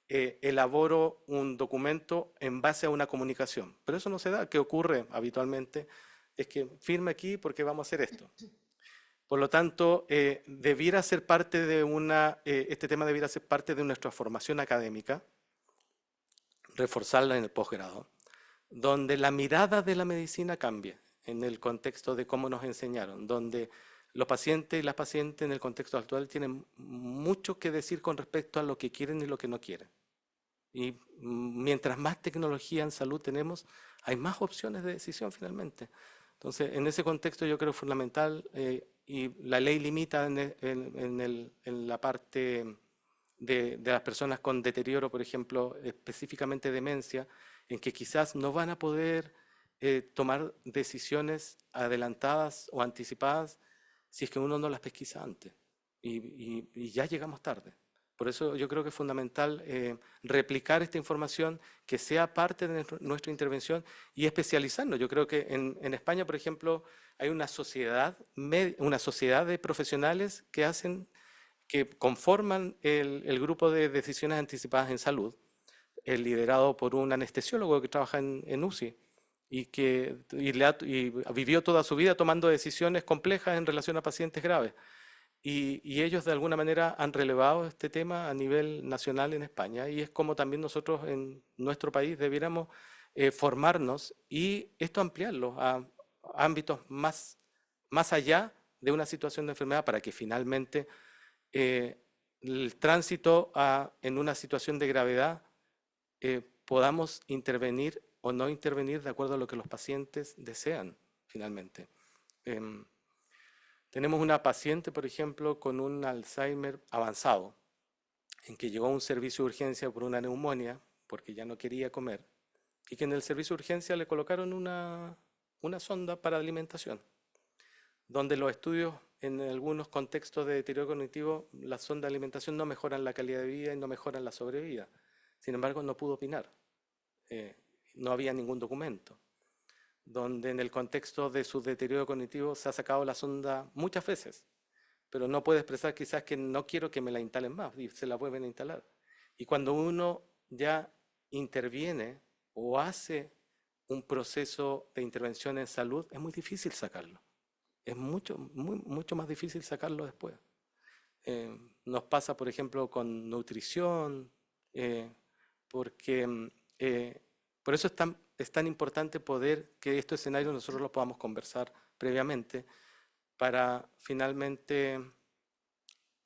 elaboro un documento en base a una comunicación. Pero eso no se da. ¿Qué ocurre habitualmente? Es que firme aquí porque vamos a hacer esto. Por lo tanto, debiera ser parte de este tema debiera ser parte de nuestra formación académica, reforzarla en el posgrado, donde la mirada de la medicina cambie en el contexto de cómo nos enseñaron, donde los pacientes y las pacientes en el contexto actual tienen mucho que decir con respecto a lo que quieren y lo que no quieren. Y mientras más tecnología en salud tenemos, hay más opciones de decisión finalmente. Entonces, en ese contexto yo creo fundamental y la ley limita en la parte de las personas con deterioro, por ejemplo, específicamente demencia, en que quizás no van a poder tomar decisiones adelantadas o anticipadas si es que uno no las pesquisa antes. Y ya llegamos tarde. Por eso yo creo que es fundamental replicar esta información, que sea parte de nuestra intervención y especializarnos. Yo creo que en España, por ejemplo, hay una sociedad de profesionales que conforman el grupo de decisiones anticipadas en salud, liderado por un anestesiólogo que trabaja en UCI y vivió toda su vida tomando decisiones complejas en relación a pacientes graves. Y ellos de alguna manera han relevado este tema a nivel nacional en España y es como también nosotros en nuestro país debiéramos formarnos y esto ampliarlo a ámbitos más allá de una situación de enfermedad para que finalmente el tránsito en una situación de gravedad podamos intervenir o no intervenir de acuerdo a lo que los pacientes desean finalmente. Tenemos una paciente, por ejemplo, con un Alzheimer avanzado, en que llegó a un servicio de urgencia por una neumonía, porque ya no quería comer, y que en el servicio de urgencia le colocaron una sonda para alimentación, donde los estudios en algunos contextos de deterioro cognitivo, la sonda de alimentación no mejoran la calidad de vida y no mejoran la sobrevida. Sin embargo, no pudo opinar. No había ningún documento. Donde en el contexto de su deterioro cognitivo se ha sacado la sonda muchas veces, pero no puede expresar quizás que no quiero que me la instalen más y se la vuelven a instalar. Y cuando uno ya interviene o hace un proceso de intervención en salud, es muy difícil sacarlo. Es mucho más difícil sacarlo después. Nos pasa, por ejemplo, con nutrición, porque por eso es tan importante poder que estos escenarios nosotros los podamos conversar previamente para finalmente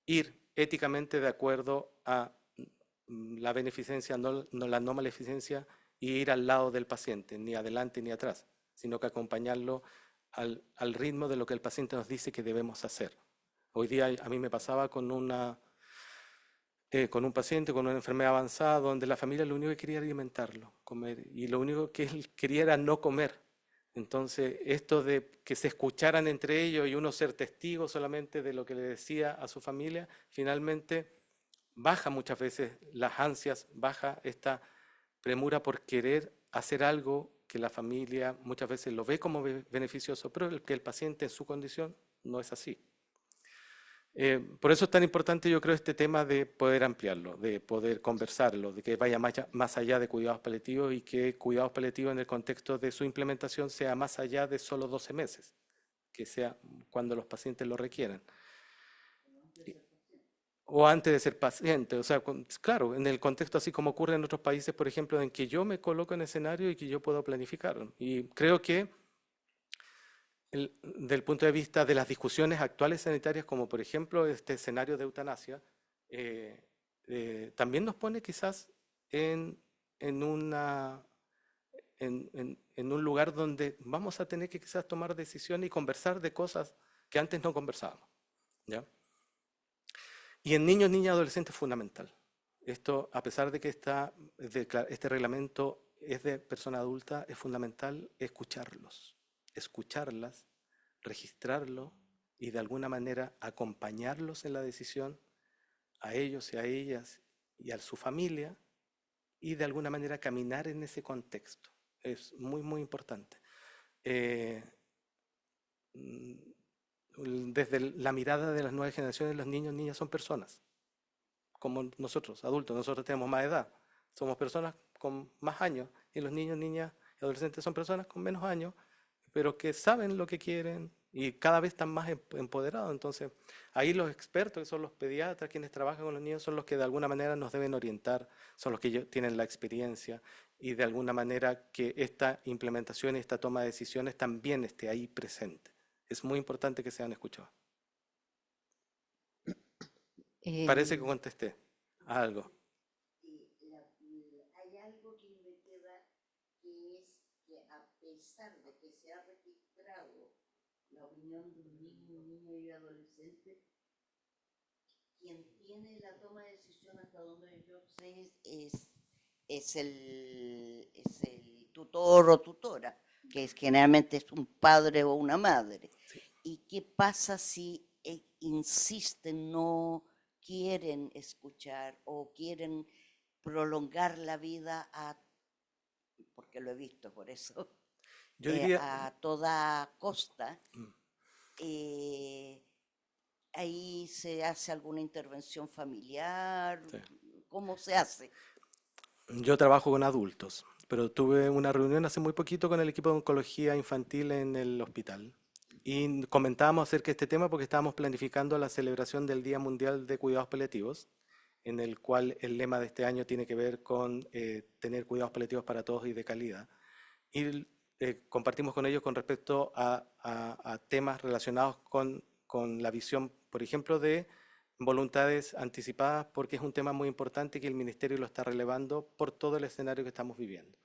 ir éticamente de acuerdo a la beneficencia, no la no maleficencia, y ir al lado del paciente, ni adelante ni atrás, sino que acompañarlo al ritmo de lo que el paciente nos dice que debemos hacer. Hoy día a mí me pasaba con un paciente con una enfermedad avanzada donde la familia lo único que quería era alimentarlo, comer, y lo único que él quería era no comer. Entonces, esto de que se escucharan entre ellos y uno ser testigo solamente de lo que le decía a su familia, finalmente baja muchas veces las ansias, baja esta premura por querer hacer algo que la familia muchas veces lo ve como beneficioso, pero que el paciente en su condición no es así. Por eso es tan importante, yo creo, este tema de poder ampliarlo, de poder conversarlo, de que vaya más allá de cuidados paliativos y que cuidados paliativos en el contexto de su implementación sea más allá de solo 12 meses, que sea cuando los pacientes lo requieran. O antes de ser paciente, o sea, claro, en el contexto así como ocurre en otros países, por ejemplo, en que yo me coloco en escenario y que yo puedo planificar. Y creo que del punto de vista de las discusiones actuales sanitarias, como por ejemplo este escenario de eutanasia, también nos pone quizás en un lugar donde vamos a tener que quizás tomar decisiones y conversar de cosas que antes no conversábamos, ¿ya? Y en niños, niñas y adolescentes es fundamental. Esto, a pesar de que este reglamento es de persona adulta, es fundamental escucharlos, escucharlas, registrarlo y de alguna manera acompañarlos en la decisión, a ellos y a ellas y a su familia, y de alguna manera caminar en ese contexto. Es muy, muy importante. Desde la mirada de las nuevas generaciones, los niños y niñas son personas, como nosotros, adultos. Nosotros tenemos más edad, somos personas con más años, y los niños, niñas y adolescentes son personas con menos años, pero que saben lo que quieren y cada vez están más empoderados. Entonces, ahí los expertos, que son los pediatras, quienes trabajan con los niños, son los que de alguna manera nos deben orientar, son los que tienen la experiencia, y de alguna manera que esta implementación y esta toma de decisiones también esté ahí presente. Es muy importante que sean escuchados. Parece que contesté a algo. Hay algo que me queda, que es que a pesar de que se ha registrado la opinión de un niño y adolescente, quien tiene la toma de decisión, hasta donde yo sé, es el tutor o tutora, que generalmente es un padre o una madre. Sí. ¿Y qué pasa si insisten, no quieren escuchar o quieren prolongar la vida porque lo he visto por eso, Yo diría, a toda costa? mm, Ahí se hace alguna intervención familiar. sí. ¿Cómo se hace? Yo trabajo con adultos, pero tuve una reunión hace muy poquito con el equipo de oncología infantil en el hospital y comentábamos acerca de este tema porque estábamos planificando la celebración del Día Mundial de Cuidados Paliativos, en el cual el lema de este año tiene que ver con tener cuidados paliativos para todos y de calidad. Y compartimos con ellos con respecto a temas relacionados con la visión, por ejemplo, de voluntades anticipadas, porque es un tema muy importante que el Ministerio lo está relevando por todo el escenario que estamos viviendo.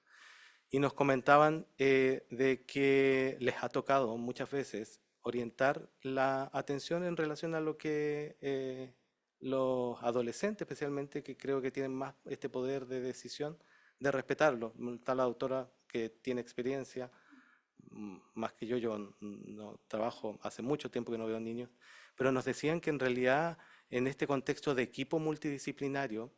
Y nos comentaban de que les ha tocado muchas veces orientar la atención en relación a lo que los adolescentes, especialmente, que creo que tienen más este poder de decisión, de respetarlo. Está la doctora que tiene experiencia, más que yo no trabajo, hace mucho tiempo que no veo niños, pero nos decían que en realidad en este contexto de equipo multidisciplinario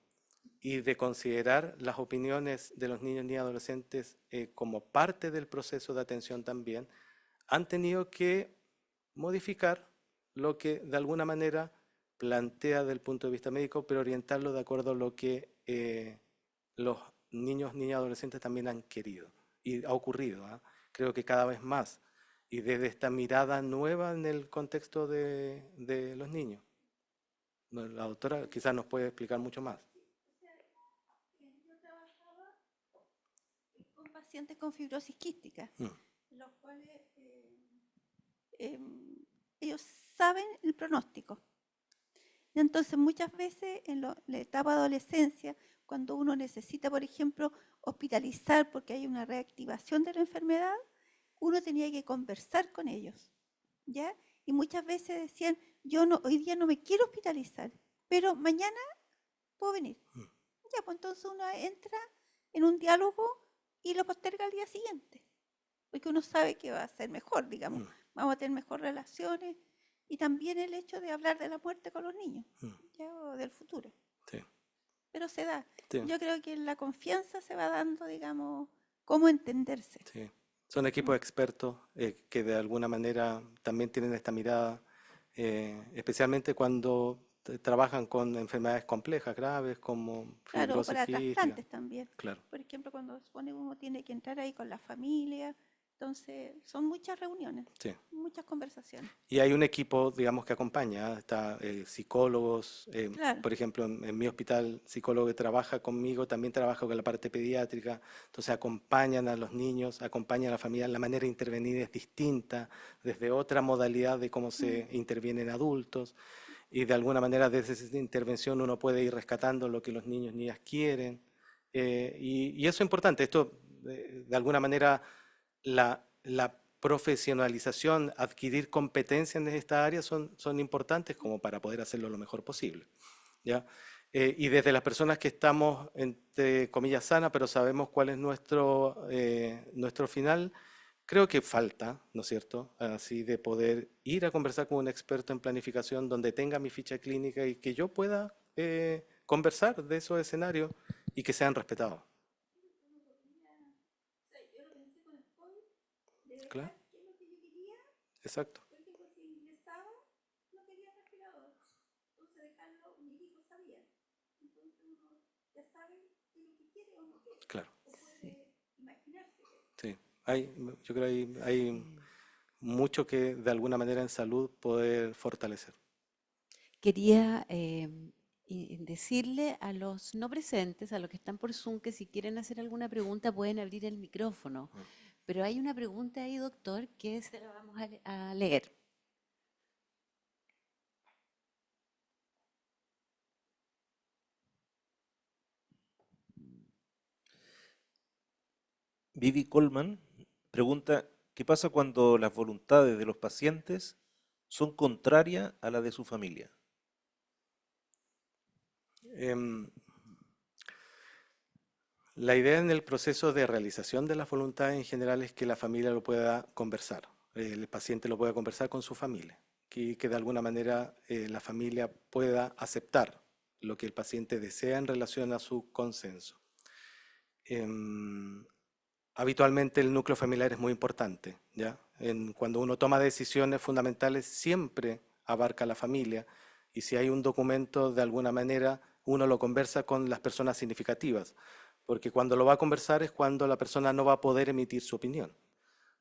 y de considerar las opiniones de los niños y adolescentes como parte del proceso de atención también, han tenido que modificar lo que de alguna manera plantea desde el punto de vista médico, pero orientarlo de acuerdo a lo que los niños, niñas y adolescentes también han querido. Y ha ocurrido, ¿eh? Creo que cada vez más. Y desde esta mirada nueva en el contexto de los niños. La doctora quizás nos puede explicar mucho más. pacientes con fibrosis quística, Mm. los cuales ellos saben el pronóstico. Y entonces muchas veces en la etapa de adolescencia, cuando uno necesita, por ejemplo, hospitalizar porque hay una reactivación de la enfermedad, uno tenía que conversar con ellos, ¿ya? Y muchas veces decían, yo no, hoy día no me quiero hospitalizar, pero mañana puedo venir. Ya, pues entonces uno entra en un diálogo y lo posterga al día siguiente, porque uno sabe que va a ser mejor, digamos, vamos a tener mejores relaciones, y también el hecho de hablar de la muerte con los niños, ¿ya? O del futuro. Sí, Pero se da. sí, Yo creo que en la confianza se va dando, digamos, cómo entenderse. sí. Son equipos expertos que de alguna manera también tienen esta mirada, especialmente cuando trabajan con enfermedades complejas, graves, como Claro, fibrosis para quística. trasplantes también. Claro. Por ejemplo, cuando se supone uno tiene que entrar ahí con la familia, entonces son muchas reuniones, Sí. muchas conversaciones. Y hay un equipo, digamos, que acompaña, está psicólogos, Claro. por ejemplo, en mi hospital, psicólogo que trabaja conmigo, también trabaja con la parte pediátrica, entonces acompañan a los niños, acompañan a la familia, la manera de intervenir es distinta, desde otra modalidad de cómo se interviene en adultos, y de alguna manera desde esa intervención uno puede ir rescatando lo que los niños y niñas quieren, y eso es importante, esto de alguna manera la profesionalización, adquirir competencias en esta área son importantes como para poder hacerlo lo mejor posible, ¿ya? Y desde las personas que estamos, entre comillas, sanas, pero sabemos cuál es nuestro final, creo que falta, ¿no es cierto?, así de poder ir a conversar con un experto en planificación donde tenga mi ficha clínica y que yo pueda conversar de esos escenarios y que sean respetados. Claro, exacto. Por ejemplo, si ingresaba, no quería respirador. Entonces dejarlo, mi hijo sabía. Entonces uno ya sabe qué es lo que quiere o no quiere. Claro. O puede imaginarse. Sí, yo creo que hay mucho que de alguna manera en salud poder fortalecer. Quería decirle a los no presentes, a los que están por Zoom, que si quieren hacer alguna pregunta pueden abrir el micrófono. Pero hay una pregunta ahí, doctor, que se la vamos a leer. Vivi Coleman pregunta, ¿qué pasa cuando las voluntades de los pacientes son contrarias a las de su familia? Em, la idea en el proceso de realización de las voluntades en general es que la familia lo pueda conversar, el paciente lo pueda conversar con su familia, que de alguna manera la familia pueda aceptar lo que el paciente desea en relación a su consenso. Habitualmente el núcleo familiar es muy importante, ¿ya? Cuando uno toma decisiones fundamentales siempre abarca a la familia y si hay un documento de alguna manera uno lo conversa con las personas significativas, porque cuando lo va a conversar es cuando la persona no va a poder emitir su opinión.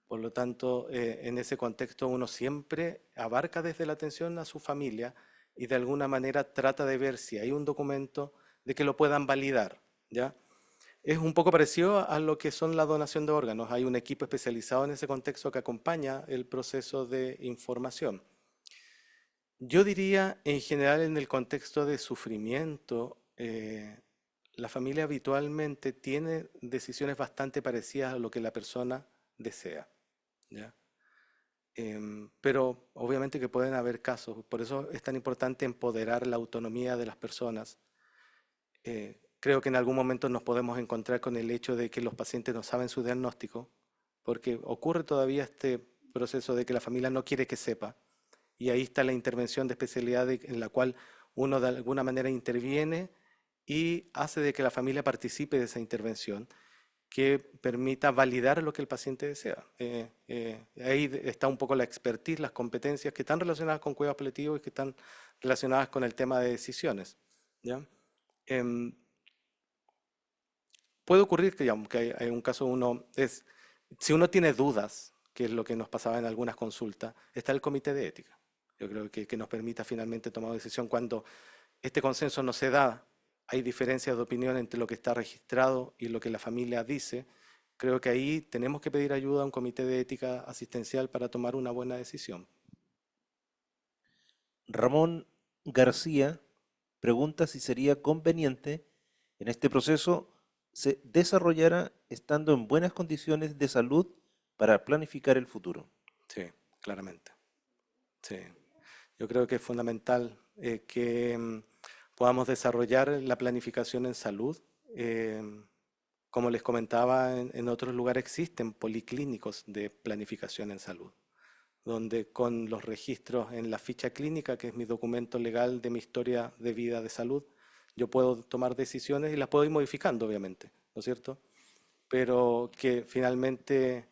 Por lo tanto, en ese contexto uno siempre abarca desde la atención a su familia y de alguna manera trata de ver si hay un documento de que lo puedan validar, ¿ya? Es un poco parecido a lo que son la donación de órganos. Hay un equipo especializado en ese contexto que acompaña el proceso de información. Yo diría, en general, en el contexto de sufrimiento, la familia habitualmente tiene decisiones bastante parecidas a lo que la persona desea, ¿ya? Pero obviamente que pueden haber casos, por eso es tan importante empoderar la autonomía de las personas. Creo que en algún momento nos podemos encontrar con el hecho de que los pacientes no saben su diagnóstico, porque ocurre todavía este proceso de que la familia no quiere que sepa, y ahí está la intervención de especialidad en la cual uno de alguna manera interviene y hace de que la familia participe de esa intervención, que permita validar lo que el paciente desea. Ahí está un poco la expertise, las competencias que están relacionadas con cuidados paliativos y que están relacionadas con el tema de decisiones, ¿ya? Puede ocurrir que, digamos, que hay un caso, si uno tiene dudas, que es lo que nos pasaba en algunas consultas, está el comité de ética. Yo creo que nos permita finalmente tomar una decisión cuando este consenso no se da, hay diferencias de opinión entre lo que está registrado y lo que la familia dice. Creo que ahí tenemos que pedir ayuda a un comité de ética asistencial para tomar una buena decisión. Ramón García pregunta si sería conveniente en este proceso se desarrollara estando en buenas condiciones de salud para planificar el futuro. Sí, claramente. Sí. Yo creo que es fundamental que podamos desarrollar la planificación en salud. Como les comentaba, en otros lugares existen policlínicos de planificación en salud, donde con los registros en la ficha clínica, que es mi documento legal de mi historia de vida de salud, yo puedo tomar decisiones y las puedo ir modificando, obviamente, ¿no es cierto? Pero que finalmente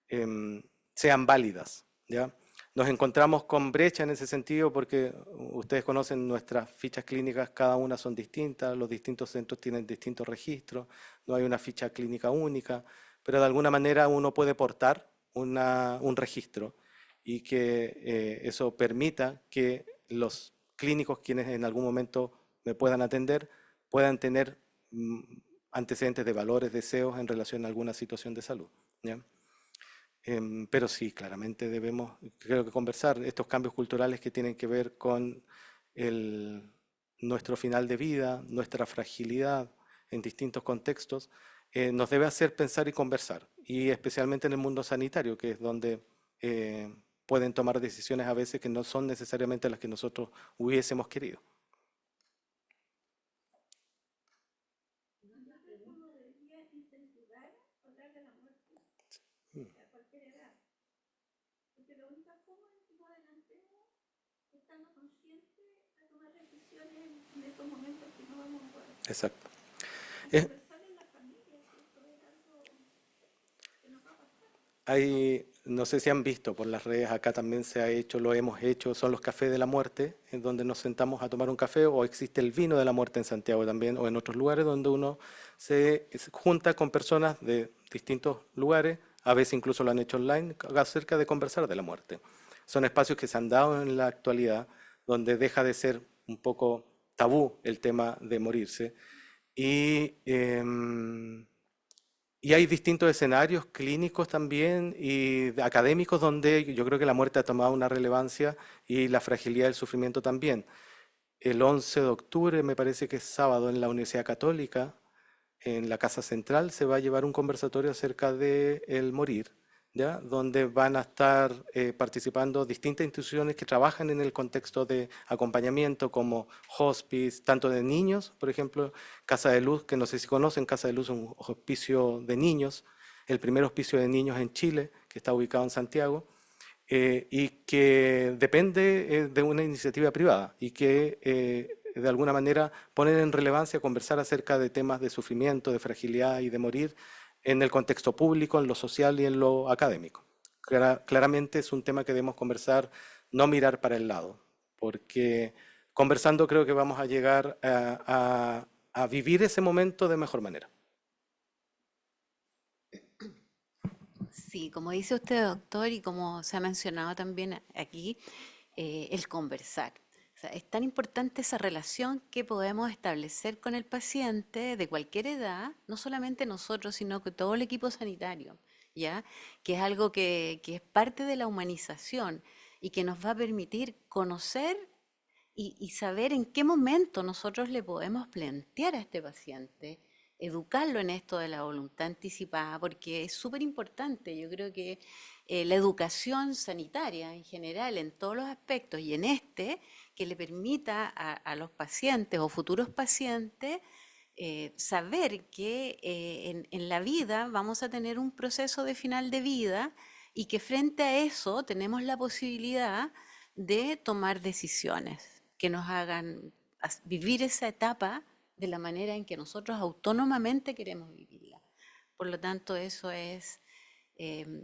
em, sean válidas, ¿ya? Nos encontramos con brecha en ese sentido porque ustedes conocen nuestras fichas clínicas, cada una son distintas, los distintos centros tienen distintos registros, no hay una ficha clínica única, pero de alguna manera uno puede portar un registro y que eso permita que los clínicos, quienes en algún momento me puedan atender, puedan tener antecedentes de valores, deseos en relación a alguna situación de salud, ¿ya? Pero sí, claramente debemos, creo que conversar estos cambios culturales que tienen que ver con el- nuestro final de vida, nuestra fragilidad en distintos contextos, nos debe hacer pensar y conversar, y especialmente en el mundo sanitario, que es donde eh, pueden tomar decisiones a veces que no son necesariamente las que nosotros hubiésemos querido. Mm. Exacto. Es- Hay, no sé si han visto por las redes, acá también se ha hecho, lo hemos hecho, son los cafés de la muerte, en donde nos sentamos a tomar un café, o existe el vino de la muerte en Santiago también, o en otros lugares donde uno se junta con personas de distintos lugares, a veces incluso lo han hecho online, acerca de conversar de la muerte. Son espacios que se han dado en la actualidad, donde deja de ser un poco tabú el tema de morirse. Y y hay distintos escenarios clínicos también y académicos donde yo creo que la muerte ha tomado una relevancia y la fragilidad del sufrimiento también. El 11 de octubre, me parece que es sábado, en la Universidad Católica, en la Casa Central, se va a llevar un conversatorio acerca de el morir, ¿ya? Donde van a estar participando distintas instituciones que trabajan en el contexto de acompañamiento, como hospice, tanto de niños, por ejemplo, Casa de Luz, que no sé si conocen, Casa de Luz es un hospicio de niños, el primer hospicio de niños en Chile, que está ubicado en Santiago, y que depende de una iniciativa privada y que de alguna manera ponen en relevancia conversar acerca de temas de sufrimiento, de fragilidad y de morir en el contexto público, en lo social y en lo académico. Claramente es un tema que debemos conversar, no mirar para el lado, porque conversando creo que vamos a llegar a vivir ese momento de mejor manera. Sí, como dice usted, doctor, y como se ha mencionado también aquí, el conversar. O sea, es tan importante esa relación que podemos establecer con el paciente de cualquier edad, no solamente nosotros, sino que todo el equipo sanitario, ¿ya? Que es algo que es parte de la humanización y que nos va a permitir conocer y saber en qué momento nosotros le podemos plantear a este paciente, educarlo en esto de la voluntad anticipada, porque es súper importante. Yo creo que la educación sanitaria en general, en todos los aspectos, y en este, que le permita a los pacientes o futuros pacientes saber que en la vida vamos a tener un proceso de final de vida y que frente a eso tenemos la posibilidad de tomar decisiones que nos hagan vivir esa etapa de la manera en que nosotros autónomamente queremos vivirla. Por lo tanto, eso es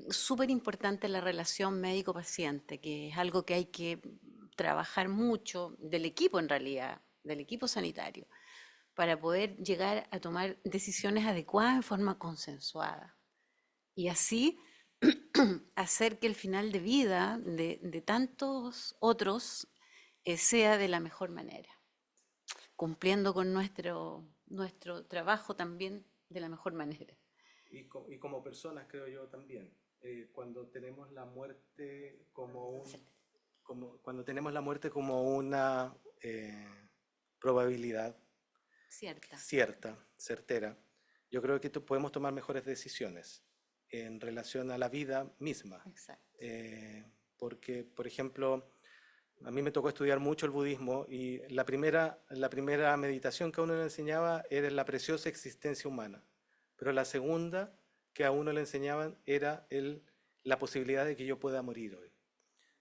súper importante, la relación médico-paciente, que es algo que hay que trabajar mucho del equipo en realidad, del equipo sanitario, para poder llegar a tomar decisiones adecuadas en forma consensuada. Y así hacer que el final de vida de tantos otros sea de la mejor manera, cumpliendo con nuestro trabajo también de la mejor manera. y como personas, creo yo también. Cuando tenemos la muerte cuando tenemos la muerte como una probabilidad Cierta. cierta, certera, yo creo que podemos tomar mejores decisiones en relación a la vida misma. Exacto. Porque, por ejemplo, a mí me tocó estudiar mucho el budismo y la primera meditación que a uno le enseñaba era la preciosa existencia humana, pero la segunda que a uno le enseñaban era la posibilidad de que yo pueda morir hoy.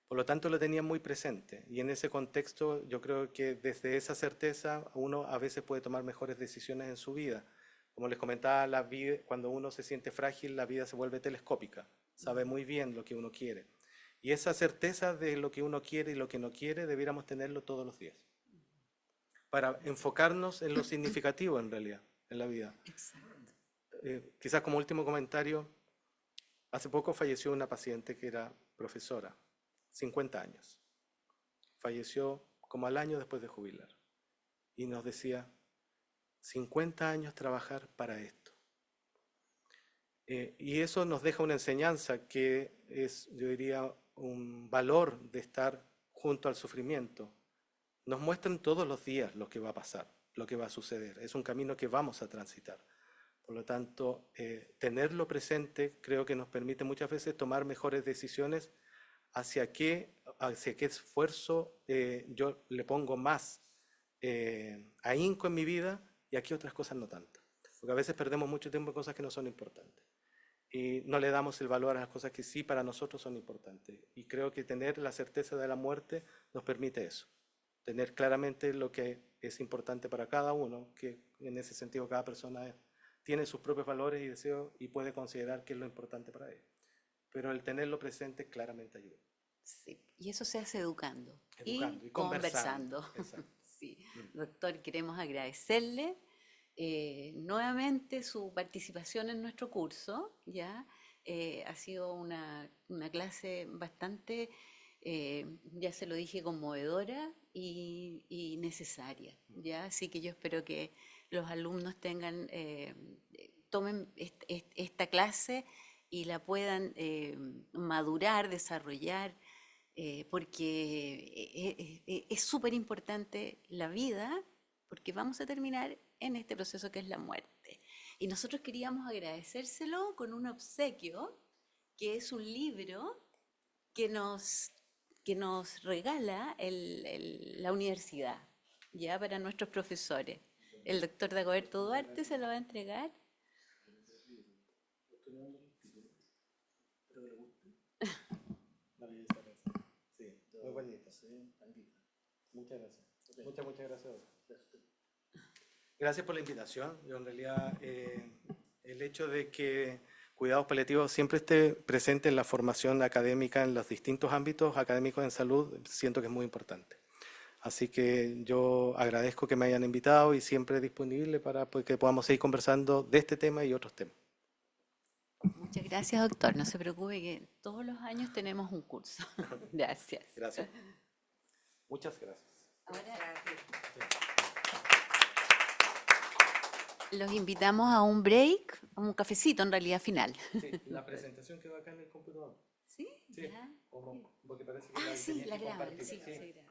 Por lo tanto, lo tenían muy presente y en ese contexto yo creo que desde esa certeza uno a veces puede tomar mejores decisiones en su vida. Como les comentaba, cuando uno se siente frágil, la vida se vuelve telescópica, sabe muy bien lo que uno quiere. Y esa certeza de lo que uno quiere y lo que no quiere debiéramos tenerlo todos los días, para enfocarnos en lo significativo en realidad, en la vida. Exacto. Quizás como último comentario, hace poco falleció una paciente que era profesora, 50 años. Falleció como al año después de jubilar. Y nos decía, 50 años trabajar para esto. Y eso nos deja una enseñanza que es, yo diría, un valor de estar junto al sufrimiento. Nos muestran todos los días lo que va a pasar, lo que va a suceder. Es un camino que vamos a transitar. Por lo tanto, tenerlo presente creo que nos permite muchas veces tomar mejores decisiones hacia qué esfuerzo yo le pongo más ahínco en mi vida y a qué otras cosas no tanto. Porque a veces perdemos mucho tiempo en cosas que no son importantes y no le damos el valor a las cosas que sí para nosotros son importantes. Y creo que tener la certeza de la muerte nos permite eso, tener claramente lo que es importante para cada uno, que en ese sentido cada persona tiene sus propios valores y deseos y puede considerar qué es lo importante para él. Pero el tenerlo presente claramente ayuda. Sí, y eso se hace educando, Educando y y conversando. conversando. Exacto. Sí. Doctor, queremos agradecerle nuevamente su participación en nuestro curso, ¿ya? Ha sido una clase bastante, ya se lo dije, conmovedora y necesaria, ¿ya? Así que yo espero que los alumnos tomen esta clase y la puedan madurar, desarrollar, porque es súper importante la vida, porque vamos a terminar en este proceso que es la muerte. Y nosotros queríamos agradecérselo con un obsequio, que es un libro que nos regala la universidad, ya para nuestros profesores. El doctor Dagoberto Duarte se lo va a entregar. Sí, muy bonito. Muchas gracias. Muchas gracias. Gracias por la invitación. Yo en realidad el hecho de que cuidados paliativos siempre esté presente en la formación académica en los distintos ámbitos académicos en salud, siento que es muy importante. Así que yo agradezco que me hayan invitado y siempre disponible para que podamos seguir conversando de este tema y otros temas. Muchas gracias, doctor. No se preocupe que todos los años tenemos un curso. Gracias. Gracias. Muchas gracias. Ahora los invitamos a un break, a un cafecito en realidad final. Sí, la presentación quedó acá en el computador. ¿Sí? Sí, Ya. porque parece que Sí, tenía la que graban, compartir. sí, Sí. se graba.